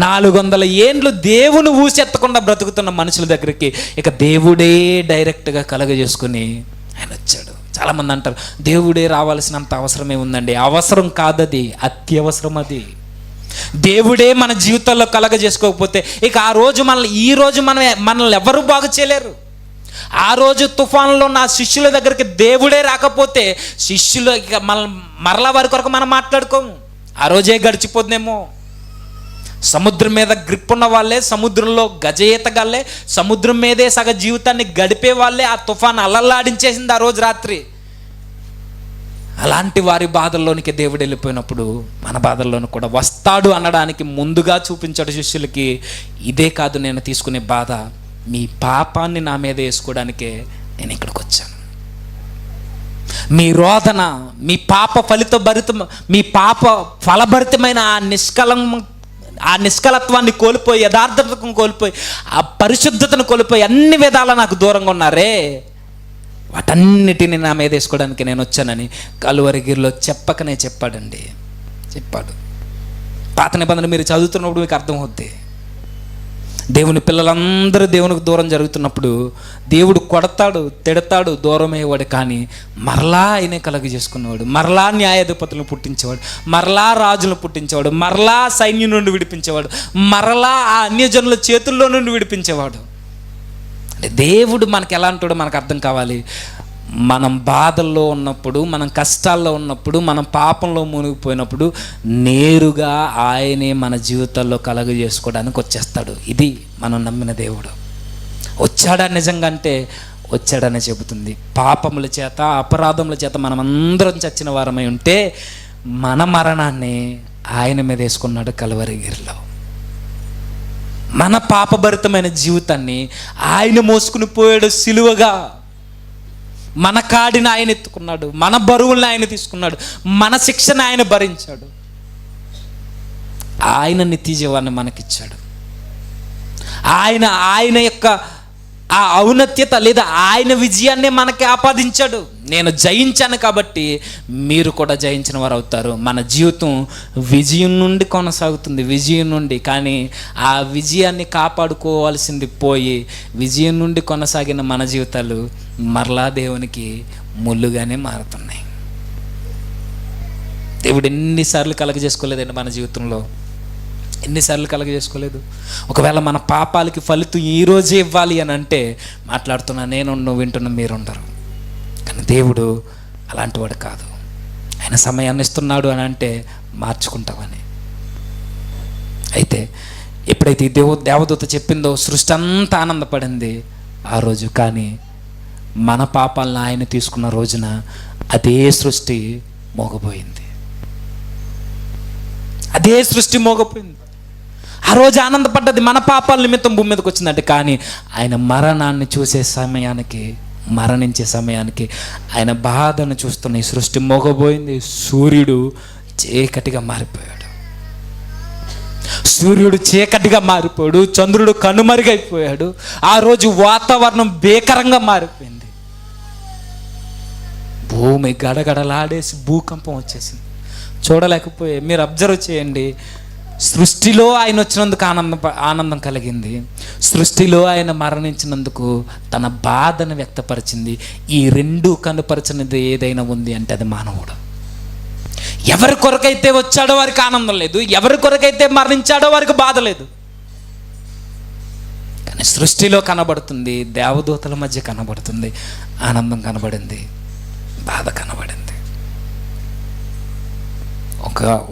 400 ఏండ్లు దేవుని ఊసెత్తకుండా బ్రతుకుతున్న మనుషుల దగ్గరికి ఇక దేవుడే డైరెక్ట్గా కలుగజేసుకుని ఆయన వచ్చాడు. చాలామంది అంటారు, దేవుడే రావాల్సినంత అవసరమే ఉందండి. అవసరం కాదది, అత్యవసరం. అది దేవుడే మన జీవితాల్లో కలగజేసుకోకపోతే ఇక ఆ రోజు ఈ రోజు మనల్ని ఎవరు బాగు చేయలేరు. ఆ రోజు తుఫాన్లో నా శిష్యుల దగ్గరికి దేవుడే రాకపోతే శిష్యులు ఇక మరలా వారి కొరకు మనం మాట్లాడుకోము. ఆ రోజే గడిచిపోతుందేమో. సముద్రం మీద గ్రిప్ ఉన్న వాళ్ళే, సముద్రంలో గజఈతగాళ్ళే, సముద్రం మీదే సగ జీవితాన్ని గడిపే వాళ్ళే ఆ తుఫాన్ అలల్లాడించేసింది ఆ రోజు రాత్రి. అలాంటి వారి బాధల్లోనికి దేవుడు వెళ్ళిపోయినప్పుడు మన బాధల్లోనికి కూడా వస్తాడు అనడానికి ముందుగా చూపించాడు శిష్యులకి. ఇదే కాదు నేను తీసుకునే బాధ, మీ పాపాన్ని నా మీద వేసుకోవడానికే నేను ఇక్కడికి వచ్చాను. మీ రోదన, మీ పాప మీ పాప ఫలభరితమైన ఆ నిష్కలత్వాన్ని కోల్పోయి, యథార్థతను కోల్పోయి, ఆ పరిశుద్ధతను కోల్పోయి అన్ని విధాలా నాకు దూరంగా ఉన్నారే, వాటన్నిటిని నా మీద వేసుకోవడానికి నేను వచ్చానని కలువరిగిరిలో చెప్పకనే చెప్పాడు. పాత నిబంధన మీరు చదువుతున్నప్పుడు మీకు అర్థమవుద్ది. దేవుని పిల్లలందరూ దేవునికి దూరం జరుగుతున్నప్పుడు దేవుడు కొడతాడు, తిడతాడు, దూరం అయ్యేవాడు. కానీ మరలా ఆయనే కలుగజేసుకునేవాడు, మరలా న్యాయాధిపతులను పుట్టించేవాడు, మరలా రాజులను పుట్టించేవాడు, మరలా సైన్యం నుండి విడిపించేవాడు, మరలా ఆ అన్యజనుల చేతుల్లో నుండి విడిపించేవాడు. అంటే దేవుడు మనకి ఎలా అంటాడో మనకు అర్థం కావాలి. మనం బాధల్లో ఉన్నప్పుడు, మనం కష్టాల్లో ఉన్నప్పుడు, మనం పాపంలో మునిగిపోయినప్పుడు నేరుగా ఆయనే మన జీవితాల్లో కలుగజేసుకోవడానికి వచ్చేస్తాడు. ఇది మనం నమ్మిన దేవుడు. వచ్చాడా నిజంగా అంటే వచ్చాడని చెబుతుంది. పాపముల చేత, అపరాధముల చేత మనం అందరం చచ్చిన వారమై ఉంటే మన మరణాన్ని ఆయన మీద వేసుకున్నాడు కలువరిగిరిలో. మన పాపభరితమైన జీవితాన్ని ఆయన మోసుకుని పోయాడు సిలువగా. మన కాడిని ఆయన ఎత్తుకున్నాడు, మన బరువుల్ని ఆయన తీసుకున్నాడు, మన శిక్షను ఆయన భరించాడు. ఆయన నిత్య జీవాన్ని మనకిచ్చాడు. ఆయన యొక్క ఆ ఔన్నత్యత లేదా ఆయన విజయాన్ని మనకి ఆపాదించాడు. నేను జయించాను కాబట్టి మీరు కూడా జయించిన వారు అవుతారు. మన జీవితం విజయం నుండి కొనసాగుతుంది, విజయం నుండి. కానీ ఆ విజయాన్ని కాపాడుకోవాల్సింది పోయి విజయం నుండి కొనసాగిన మన జీవితాలు మరలా దేవునికి ముళ్ళుగానే మారుతున్నాయి. దేవుడు ఎన్నిసార్లు కలగజేసుకోలేదండి మన జీవితంలో, ఎన్నిసార్లు కలగజేసుకోలేదు. ఒకవేళ మన పాపాలకి ఫలితం ఈరోజే ఇవ్వాలి అని అంటే మాట్లాడుతున్నా నేను, నువ్వు వింటున్నా, మీరుండరు. కానీ దేవుడు అలాంటి వాడు కాదు. ఆయన సమయాన్ని ఇస్తున్నాడు అని అంటే మార్చుకుంటామని. అయితే ఎప్పుడైతే ఈ దేవదూత చెప్పిందో సృష్టి అంతా ఆనందపడింది ఆ రోజు. కానీ మన పాపాలను ఆయన తీసుకున్న రోజున అదే సృష్టి మోగపోయింది. అదే సృష్టి మోగపోయింది. ఆ రోజు ఆనందపడ్డది మన పాపాల నిమిత్తం భూమి మీదకి వచ్చిందంటే, కానీ ఆయన మరణాన్ని చూసే సమయానికి, మరణించే సమయానికి ఆయన బాధను చూస్తున్న ఈ సృష్టి మోగపోయింది. సూర్యుడు చీకటిగా మారిపోయాడు. సూర్యుడు చీకటిగా మారిపోయాడు. చంద్రుడు కనుమరుగైపోయాడు. ఆ రోజు వాతావరణం భీకరంగా మారిపోయింది. భూమి గడగడలాడేసి భూకంపం వచ్చేసింది. చూడలేకపోయే. మీరు అబ్జర్వ్ చేయండి. సృష్టిలో ఆయన వచ్చినందుకు ఆనందం కలిగింది. సృష్టిలో ఆయన మరణించినందుకు తన బాధను వ్యక్తపరిచింది. ఈ రెండు కనుపరచినది ఏదైనా ఉంది అంటే అది మానవుడు. ఎవరి కొరకైతే వచ్చాడో వారికి ఆనందం లేదు, ఎవరి కొరకైతే మరణించాడో వారికి బాధ లేదు. కానీ సృష్టిలో కనబడుతుంది, దేవదూతల మధ్య కనబడుతుంది, ఆనందం బాధ కనబడింది.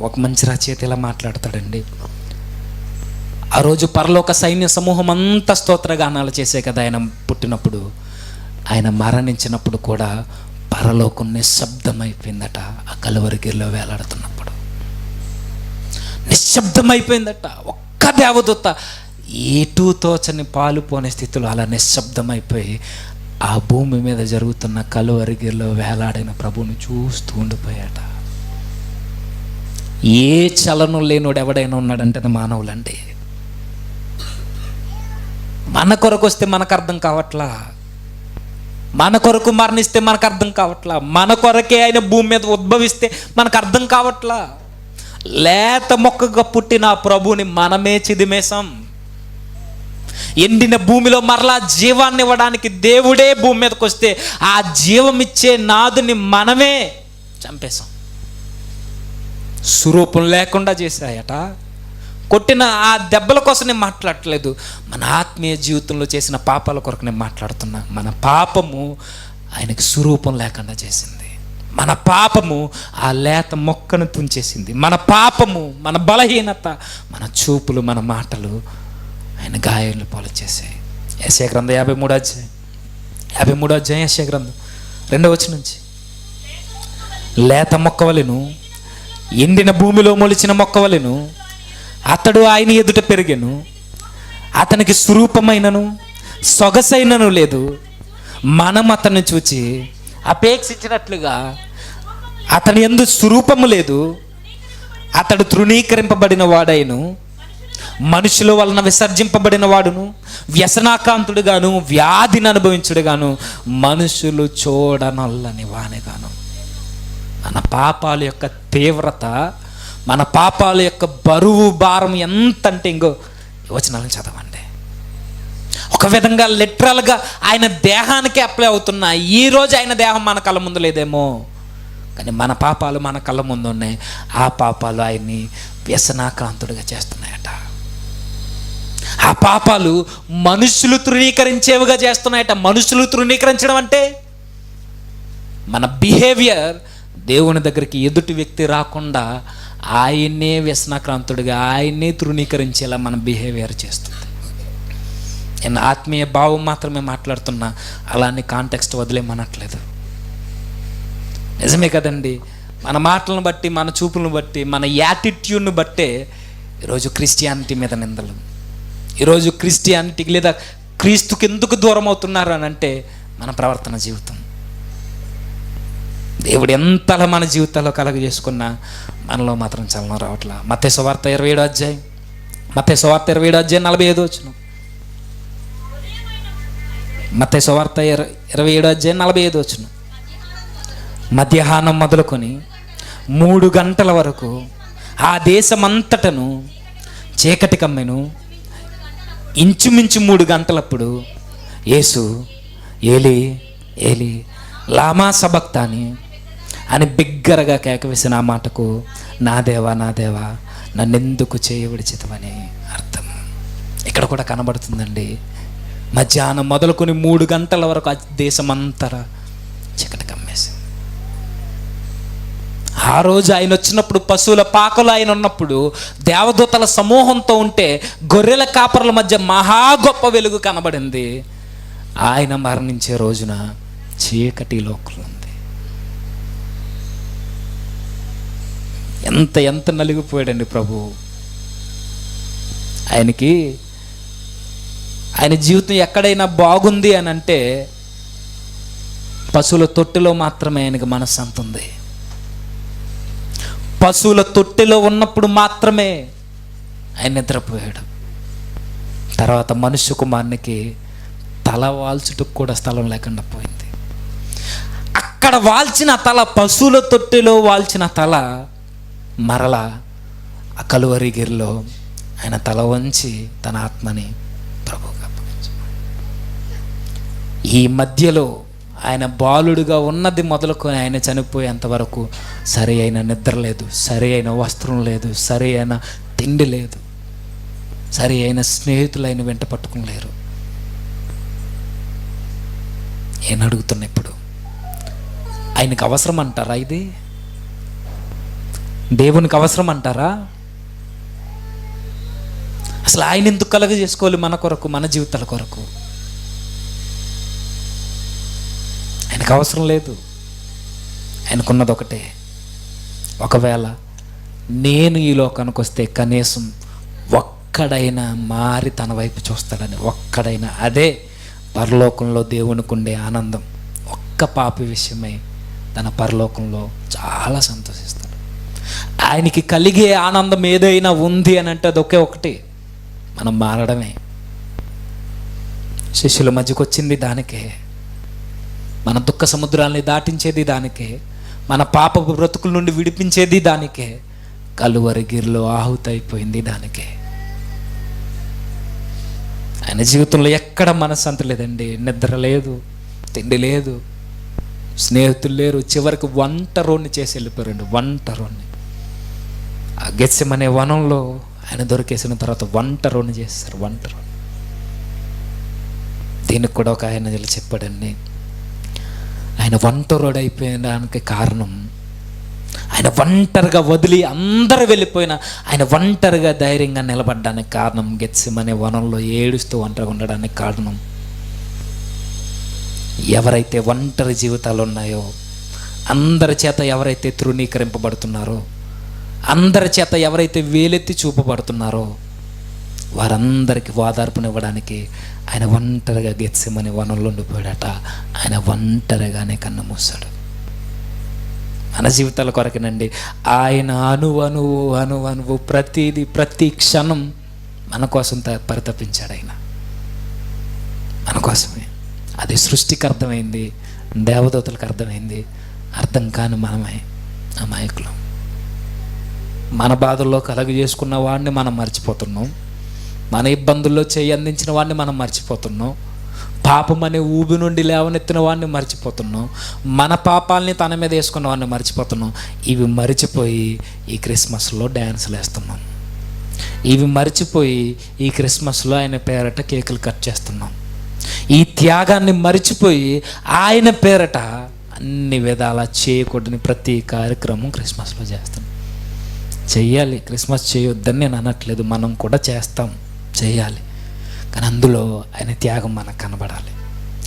ఒక మంచి రచయిత ఇలా మాట్లాడతాడండి. ఆ రోజు పరలోక సైన్య సమూహం అంతా స్తోత్రగానాలు చేసే కదా ఆయన పుట్టినప్పుడు. ఆయన మరణించినప్పుడు కూడా పరలోకం నిశ్శబ్దమైపోయిందట. ఆ కలువరిగిరిలో వేలాడుతున్నప్పుడు నిశ్శబ్దమైపోయిందట. ఒక్క దేవదూత ఏటూ తోచని పాలు పోనే స్థితిలో అలా నిశ్శబ్దమైపోయి ఆ భూమి మీద జరుగుతున్న కలువరిగిరిలో వేలాడిన ప్రభువుని చూస్తూ ఉండిపోయాట. ఏ చలనం లేనోడు ఎవడైనా ఉన్నాడంటే అది మానవులండి. మన కొరకు వస్తే మనకు అర్థం కావట్లా, మన కొరకు మరణిస్తే మనకు అర్థం కావట్లా, మన కొరకే ఆయన భూమి మీద ఉద్భవిస్తే మనకు అర్థం కావట్లా. లేత మొక్కగా పుట్టిన ఆ ప్రభువుని మనమే చిదిమేశాం. ఎండిన భూమిలో మరలా జీవాన్ని ఇవ్వడానికి దేవుడే భూమి మీదకి వస్తే ఆ జీవం ఇచ్చే నాదుని మనమే చంపేశాం. స్వరూపం లేకుండా చేశాయట. కొట్టిన ఆ దెబ్బల కోసం నేను మాట్లాడట్లేదు, మన ఆత్మీయ జీవితంలో చేసిన పాపాల కొరకు నేను మాట్లాడుతున్నా. మన పాపము ఆయనకి స్వరూపం లేకుండా చేసింది. మన పాపము ఆ లేత మొక్కను తుంచేసింది. మన పాపము, మన బలహీనత, మన చూపులు, మన మాటలు ఆయన గాయాలను పాలు చేశాయి. యెషయా గ్రంథం 53వ అధ్యాయం యెషయా గ్రంథం 2వ వచనం నుంచి, లేత మొక్కవలెను, ఎండిన భూమిలో మొలిచిన మొక్కవలెను అతడు ఆయన ఎదుట పెరిగెను, అతనికి స్వరూపమైనను సొగసైనను లేదు. మనం అతన్ని చూచి అపేక్షించినట్లుగా అతని యందు స్వరూపము లేదు. అతడు తృణీకరింపబడిన వాడైను, మనుషుల వలన విసర్జింపబడిన వాడును, వ్యసనాకాంతుడుగాను, వ్యాధిని అనుభవించుడుగాను, మనుషులు చూడనొల్లని వానిగాను. మన పాపాల యొక్క తీవ్రత, మన పాపాల యొక్క బరువు భారం ఎంత అంటే, ఇంకో వచనాలను చదవండి. ఒక విధంగా లిటరల్గా ఆయన దేహానికి అప్లై అవుతున్నాయి. ఈరోజు ఆయన దేహం మన కళ్ళ ముందు లేదేమో, కానీ మన పాపాలు మన కళ్ళ ముందు ఉన్నాయి. ఆ పాపాలు ఆయన్ని వ్యసనాక్రాంతుడిగా చేస్తున్నాయట. ఆ పాపాలు మనుషులు తృణీకరించేవిగా చేస్తున్నాయట. మనుషులు తృణీకరించడం అంటే మన బిహేవియర్ దేవుని దగ్గరికి ఎదుటి వ్యక్తి రాకుండా ఆయన్నే వ్యసనాక్రాంతుడిగా, ఆయన్నే తృణీకరించేలా మన బిహేవియర్ చేస్తుంది. నేను ఆత్మీయ భావం మాత్రమే మాట్లాడుతున్నా, అలానే కాంటెక్స్ట్ వదిలేమనట్లేదు. నిజమే కదండి. మన మాటలను బట్టి, మన చూపులను బట్టి, మన యాటిట్యూడ్ను బట్టే ఈరోజు క్రిస్టియానిటీ మీద నిందలు. ఈరోజు క్రిస్టియానిటీకి లేదా క్రీస్తుకి ఎందుకు దూరం అవుతున్నారు అని అంటే మన ప్రవర్తన జీవితం. దేవుడు ఎంతలా మన జీవితాల్లో కలగజేసుకున్నా మనలో మాత్రం చలనం రావట్లా. మత్తయి సువార్త 27వ అధ్యాయం 45వ వచనం. మత్తయి సువార్త 27వ అధ్యాయం 45వ వచనం. మధ్యాహ్నం మొదలుకొని 3 గంటల వరకు ఆ దేశమంతటను చీకటి కమ్మెను. ఇంచుమించు 3 గంటలప్పుడు యేసు ఏలి ఏలి లామా సబక్తాని అని బిగ్గరగా కేకవేసిన ఆ మాటకు నా దేవా నా దేవా నన్నెందుకు చేయవిడిచితమని అర్థం. ఇక్కడ కూడా కనబడుతుందండి. మధ్యాహ్నం మొదలుకొని 3 గంటల వరకు ఆ దేశమంతటా చీకటి కమ్మేసింది. ఆ రోజు ఆయన వచ్చినప్పుడు పశువుల పాకలో ఆయన ఉన్నప్పుడు దేవదూతల సమూహంతో ఉంటే గొర్రెల కాపర్ల మధ్య మహా గొప్ప వెలుగు కనబడింది. ఆయన మరణించే రోజున చీకటి లోకం ఉంది. ఎంత ఎంత నలిగిపోయాడండి ప్రభు. ఆయన జీవితం ఎక్కడైనా బాగుంది అని అంటే పశువుల తొట్టిలో మాత్రమే ఆయనకి మనశ్శాంతి ఉంది. పశువుల తొట్టిలో ఉన్నప్పుడు మాత్రమే ఆయన నిద్రపోయాడు. తర్వాత మనుష్య కుమారునికి తల వాల్చుటకు కూడా స్థలం లేకుండా పోయింది. అక్కడ వాల్చిన తల, పశువుల తొట్టిలో వాల్చిన తల మరలా ఆ కలువరి గిరిలో ఆయన తల వంచి తన ఆత్మని ప్రభువుగా అప్పగించాడు. ఈ మధ్యలో ఆయన బాలుడుగా ఉన్నది మొదలుకొని ఆయన చనిపోయేంత వరకు సరి అయిన నిద్ర లేదు, సరి అయిన వస్త్రం లేదు, సరి అయిన తిండి లేదు, సరి అయిన స్నేహితులు ఆయన వెంట పట్టుకునిలేరు. ఏం అడుగుతున్నా ఇప్పుడు? ఆయనకు అవసరం అంటారా? ఇది దేవునికి అవసరం అంటారా? అసలు ఆయన ఎందుకు కలగ చేసుకోవాలి మన కొరకు, మన జీవితాల కొరకు? ఆయనకు అవసరం లేదు. ఆయనకున్నది ఒకటే, ఒకవేళ నేను ఈ లోకానికి వస్తే కనీసం ఒక్కడైనా మారి తన వైపు చూస్తాడని, ఒక్కడైనా. అదే పరలోకంలో దేవునికి ఉండే ఆనందం. ఒక్క పాపి విషయమై తన పరలోకంలో చాలా సంతోషిస్తాడు. ఆయనకి కలిగే ఆనందం ఏదైనా ఉంది అని అంటే అది ఒకే ఒకటి, మనం మారడమే. శిష్యుల మధ్యకు వచ్చింది దానికే, మన దుఃఖ సముద్రాల్ని దాటించేది దానికే, మన పాపపు బ్రతుకుల నుండి విడిపించేది దానికే, కలువరి గిరిలో ఆహుతి అయిపోయింది దానికే. ఆయన జీవితంలో ఎక్కడ మనశ్శాంతి లేదండి. నిద్ర లేదు, తిండి లేదు, స్నేహితులు లేరు. చివరికి ఒంటరోణ్ణి చేసి వెళ్ళిపోయారండి. ఒంటరోణ్ణి ఆ గెత్సెమనే వనంలో ఆయన దొరికేసిన తర్వాత ఒంటరోణ్ణి చేస్తారు. ఒంటరోణ్ణి. దీనికి కూడా ఒక ఆయన చెప్పాడండి, ఆయన ఒంటరోడు అయిపోయడానికి కారణం, ఆయన ఒంటరిగా వదిలి అందరూ వెళ్ళిపోయినా ఆయన ఒంటరిగా ధైర్యంగా నిలబడడానికి కారణం, గెత్సెమనే వనంలో ఏడుస్తూ ఒంటరిగా ఉండడానికి కారణం, ఎవరైతే ఒంటరి జీవితాలు ఉన్నాయో, అందరి చేత ఎవరైతే తృణీకరింపబడుతున్నారో, అందరి చేత ఎవరైతే వేలెత్తి చూపబడుతున్నారో వారందరికీ ఓదార్పునివ్వడానికి ఆయన ఒంటరిగా గెత్సెమనే వనంలో ఉండిపోయాడట. ఆయన ఒంటరిగానే కన్ను మూసాడు. మన జీవితాల కొరకేనండి. ఆయన అణువు ప్రతిదీ, ప్రతి క్షణం మన కోసం పరితపించాడు. ఆయన మన కోసమే. అది సృష్టికి అర్థమైంది, దేవదూతలకు అర్థమైంది. అర్థం కాని మనమే అమాయకులం. మన బాధల్లో కలుగజేసుకున్న వాడిని మనం మర్చిపోతున్నాం, మన ఇబ్బందుల్లో చేయి అందించిన వాడిని మనం మర్చిపోతున్నాం, పాపం అనే ఊబి నుండి లేవనెత్తిన వాడిని మర్చిపోతున్నాం, మన పాపాలని తన మీద వేసుకున్న వాడిని మర్చిపోతున్నాం. ఇవి మరిచిపోయి ఈ క్రిస్మస్లో డ్యాన్సులు వేస్తున్నాం. ఇవి మరిచిపోయి ఈ క్రిస్మస్లో ఆయన పేరట కేకులు కట్ చేస్తున్నాం. ఈ త్యాగాన్ని మరిచిపోయి ఆయన పేరట అన్ని విధాల చేయకూడని ప్రతి కార్యక్రమం క్రిస్మస్లో చేస్తాం. చెయ్యాలి, క్రిస్మస్ చేయొద్దని నేను అనట్లేదు, మనం కూడా చేస్తాం, చేయాలి. కానీ అందులో ఆయన త్యాగం మనకు కనబడాలి,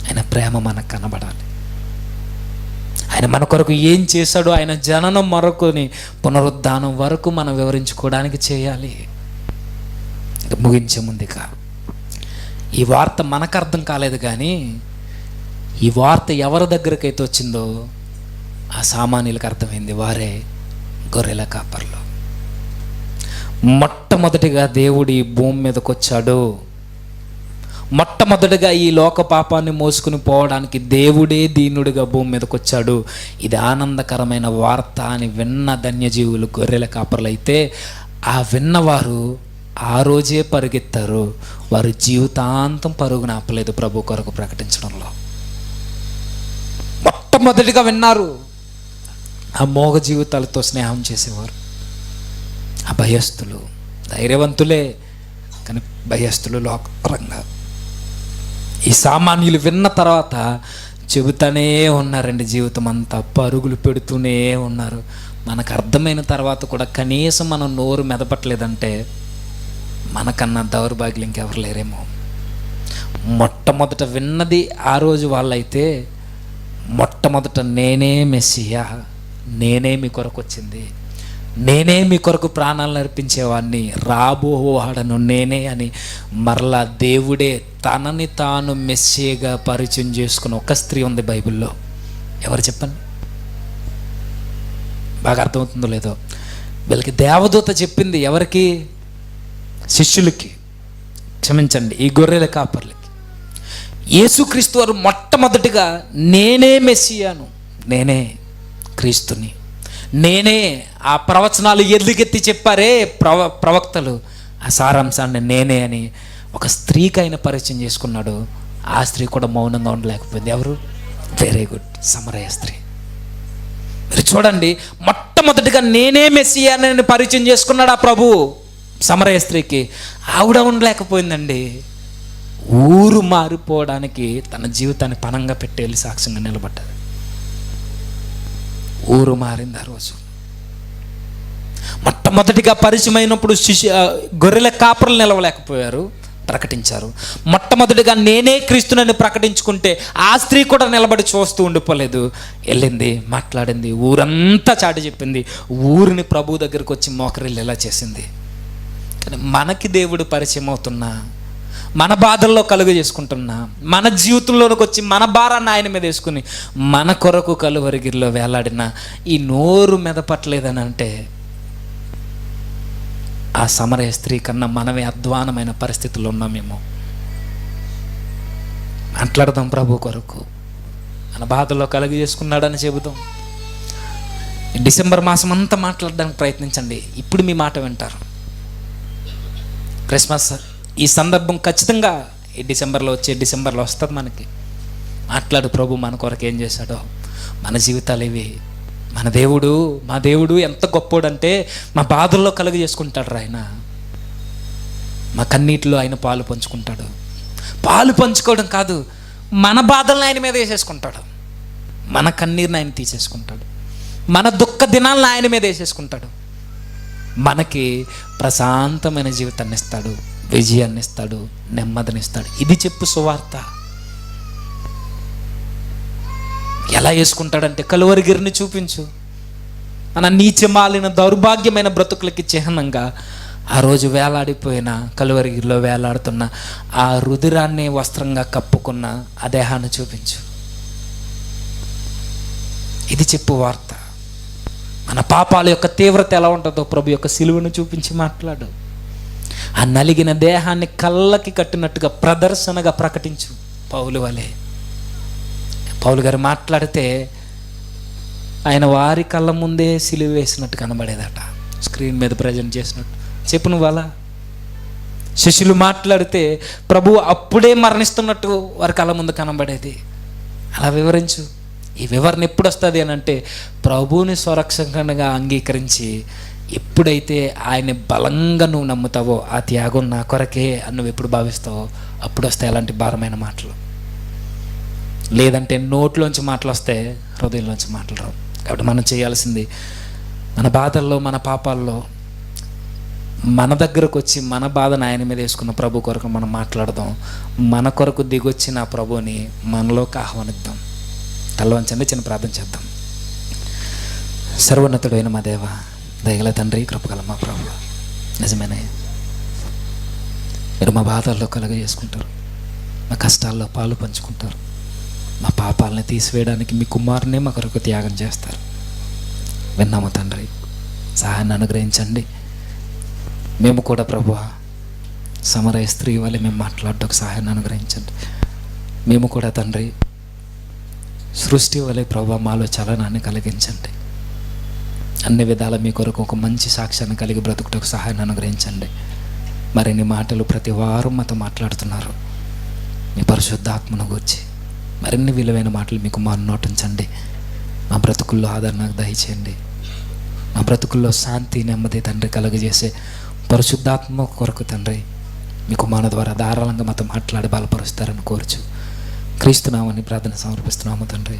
ఆయన ప్రేమ మనకు కనబడాలి. ఆయన మన కొరకు ఏం చేశాడో, ఆయన జననం మరొకని పునరుద్ధానం వరకు మనం వివరించుకోవడానికి చేయాలి. ఇక ముగించే ముందుగా ఈ వార్త మనకు అర్థం కాలేదు, కానీ ఈ వార్త ఎవరి దగ్గరకైతే వచ్చిందో ఆ సామాన్యులకు అర్థమైంది. వారే గొర్రెల కాపర్లు. మొట్టమొదటిగా దేవుడు ఈ భూమి మీదకి వచ్చాడు. మొట్టమొదటిగా ఈ లోక పాపాన్ని మోసుకుని పోవడానికి దేవుడే దీనుడిగా భూమి మీదకి వచ్చాడు. ఇది ఆనందకరమైన వార్త అని విన్న ధన్యజీవులు గొర్రెల కాపర్లు అయితే, ఆ విన్నవారు ఆ రోజే పరుగెత్తారు. వారు జీవితాంతం పరుగున ఆపలేదు ప్రభు కొరకు ప్రకటించడంలో. మొట్టమొదటిగా విన్నారు. ఆ మోగ జీవితాలతో స్నేహం చేసేవారు. ఆ భయస్థులు ధైర్యవంతులే, కానీ భయస్థులు లోకపరంగా. ఈ సామాన్యులు విన్న తర్వాత చెబుతానే ఉన్నారండి, జీవితం అంతా పరుగులు పెడుతూనే ఉన్నారు. మనకు అర్థమైన తర్వాత కూడా కనీసం మనం నోరు మెదపట్లేదంటే మనకన్నా దౌర్భాగ్యం ఇంకెవరు లేరేమో. మొట్టమొదట విన్నది ఆ రోజు వాళ్ళైతే, మొట్టమొదట నేనే మెస్సియా, నేనే మీ కొరకు వచ్చింది, నేనే మీ కొరకు ప్రాణాలను అర్పించేవాడిని, రాబోవాడను నేనే అని మరలా దేవుడే తనని తాను మెస్సియగా పరిచయం చేసుకున్న ఒక స్త్రీ ఉంది బైబిల్లో. ఎవరు చెప్పండి? బాగా అర్థమవుతుందో లేదో. వీళ్ళకి దేవదూత చెప్పింది. ఎవరికి? శిష్యులకి, క్షమించండి, ఈ గొర్రెల కాపర్లకి. యేసుక్రీస్తు వారు మొట్టమొదటిగా నేనే మెస్సియాను, నేనే క్రీస్తుని, నేనే, ఆ ప్రవచనాలు ఎలుగెత్తి చెప్పారే ప్రవక్తలు, ఆ సారాంశాన్ని నేనే అని ఒక స్త్రీకి ఆయన పరిచయం చేసుకున్నాడు. ఆ స్త్రీ కూడా మౌనంగా ఉండలేకపోయింది. ఎవరు? వెరీ గుడ్, సమరయ స్త్రీ. మీరు చూడండి, మొట్టమొదటిగా నేనే మెస్సియానని పరిచయం చేసుకున్నాడు ఆ ప్రభు సమరయ స్త్రీకి. ఆవిడ ఉండలేకపోయిందండి. ఊరు మారిపోవడానికి తన జీవితాన్ని పణంగా పెట్టి వెళ్ళి సాక్ష్యంగా నిలబడ్డారు. ఊరు మారింది ఆ రోజు. మొట్టమొదటిగా పరిచయం అయినప్పుడు గొర్రెల కాపరులు నిలవలేకపోయారు, ప్రకటించారు. మొట్టమొదటిగా నేనే క్రీస్తునని ప్రకటించుకుంటే ఆ స్త్రీ కూడా నిలబడి చూస్తూ ఉండిపోలేదు, వెళ్ళింది, మాట్లాడింది, ఊరంతా చాటి చెప్పింది, ఊరిని ప్రభు దగ్గరికి వచ్చి మోకరిల్లేలా చేసింది. కానీ మనకి దేవుడు పరిచయం అవుతున్నా, మన బాధల్లో కలుగు చేసుకుంటున్నా, మన జీవితంలోకి వచ్చి మన భారాన్ని ఆయన మీద వేసుకుని మన కొరకు కలువరిగిరిలో వేలాడిన ఈ నోరు మెదపట్లేదని అంటే ఆ సమరయ స్త్రీ కన్నా మనమే అధ్వానమైన పరిస్థితుల్లో ఉన్నామేమో. మాట్లాడదాం ప్రభు కొరకు, మన బాధల్లో కలుగు చేసుకున్నాడని చెబుదాం. డిసెంబర్ మాసం అంతా మాట్లాడడానికి ప్రయత్నించండి. ఇప్పుడు మీ మాట వింటారు. క్రిస్మస్ ఈ సందర్భం ఖచ్చితంగా ఈ డిసెంబర్లో వస్తుంది మనకి. మాట్లాడు ప్రభు మన కొరకు ఏం చేశాడో. మన జీవితాలు ఇవి. మా దేవుడు ఎంత గొప్పోడంటే మా బాధల్లో కలుగు చేసుకుంటాడు ఆయన. మా కన్నీటిలో ఆయన పాలు పంచుకుంటాడు. పాలు పంచుకోవడం కాదు, మన బాధలను ఆయన మీద వేసేసుకుంటాడు. మన కన్నీరుని ఆయన తీసేసుకుంటాడు. మన దుఃఖ దినాలను ఆయన మీద వేసేసుకుంటాడు. మనకి ప్రశాంతమైన జీవితాన్ని ఇస్తాడు, విజయాన్ని ఇస్తాడు, నెమ్మదినిస్తాడు. ఇది చెప్పు సువార్త. ఎలా వేసుకుంటాడంటే కలువరిగిరిని చూపించు. మన నీచమాలిన దౌర్భాగ్యమైన బ్రతుకులకి చిహ్నంగా ఆ రోజు వేలాడిపోయిన కలువరిగిరిలో వేలాడుతున్న ఆ రుధిరాన్ని వస్త్రంగా కప్పుకున్న ఆ దేహాన్ని చూపించు. ఇది చెప్పు వార్త. మన పాపాల యొక్క తీవ్రత ఎలా ఉంటుందో ప్రభు యొక్క సిలువను చూపించి మాట్లాడు. ఆ నలిగిన దేహాన్ని కళ్ళకి కట్టినట్టుగా ప్రదర్శనగా ప్రకటించు. పౌలు వలె. పౌలు గారు మాట్లాడితే ఆయన వారి కళ్ళ ముందే సిలువ వేసినట్టు కనబడేదట, స్క్రీన్ మీద ప్రజెంట్ చేసినట్టు. చెప్పు నువ్వు అలా. శిష్యులు మాట్లాడితే ప్రభువు అప్పుడే మరణిస్తున్నట్టు వారి కళ్ళ ముందు కనబడేది. అలా వివరించు. ఈ వివరణ ఎప్పుడు వస్తుంది అని అంటే ప్రభువుని స్వరక్షకంగా అంగీకరించి ఎప్పుడైతే ఆయన బలంగా నువ్వు నమ్ముతావో, ఆ త్యాగం నా కొరకే అని నువ్వు ఎప్పుడు భావిస్తావో అప్పుడు వస్తాయి అలాంటి భారమైన మాటలు. లేదంటే నోట్లోంచి మాటలు వస్తే హృదయంలోంచి మాటలు రావు. కాబట్టి మనం చేయాల్సింది మన బాధల్లో, మన పాపాల్లో మన దగ్గరకు వచ్చి మన బాధను ఆయన మీద వేసుకున్న ప్రభు కొరకు మనం మాట్లాడదాం. మన కొరకు దిగొచ్చిన ప్రభుని మనలోకి ఆహ్వానిద్దాం. తలవంచండి, చిన్న ప్రార్థన చేద్దాం. సర్వోన్నతుడైన మా దేవ, దయగల తండ్రి, కృపగల మా ప్రభు, నిజమేనే మీరు మా బాధల్లో కలుగజేసుకుంటారు, మా కష్టాల్లో పాలు పంచుకుంటారు, మా పాపాలని తీసివేయడానికి మీ కుమారునే మా కొరకు త్యాగం చేస్తారు. విన్నాము తండ్రి, సహాయాన్ని అనుగ్రహించండి. మేము కూడా ప్రభువా సమరయ స్త్రీ వల్ల మేము మాట్లాడడానికి సహాయాన్ని అనుగ్రహించండి. మేము కూడా తండ్రి సృష్టి వలె ప్రభువా మాలో చలనాన్ని కలిగించండి. అన్ని విధాల మీ కొరకు ఒక మంచి సాక్ష్యాన్ని కలిగి బ్రతుకుటకు సహాయాన్ని అనుగ్రహించండి. మరిన్ని మాటలు ప్రతి వారం మాతో మాట్లాడుతున్నారు. మీ పరిశుద్ధాత్మను గూర్చి మరిన్ని విలువైన మాటలు మీకు మా నోటించండి. మా బ్రతుకుల్లో ఆదరణ దయచేయండి. మా బ్రతుకుల్లో శాంతి, నెమ్మది తండ్రి కలుగజేసే పరిశుద్ధాత్మ కొరకు తండ్రి మీ కుమారుని ద్వారా ధారాళంగా మాతో మాట్లాడి బలపరుస్తారని కోరుచు క్రీస్తునామని ప్రార్థన సమర్పిస్తున్నాము తండ్రి.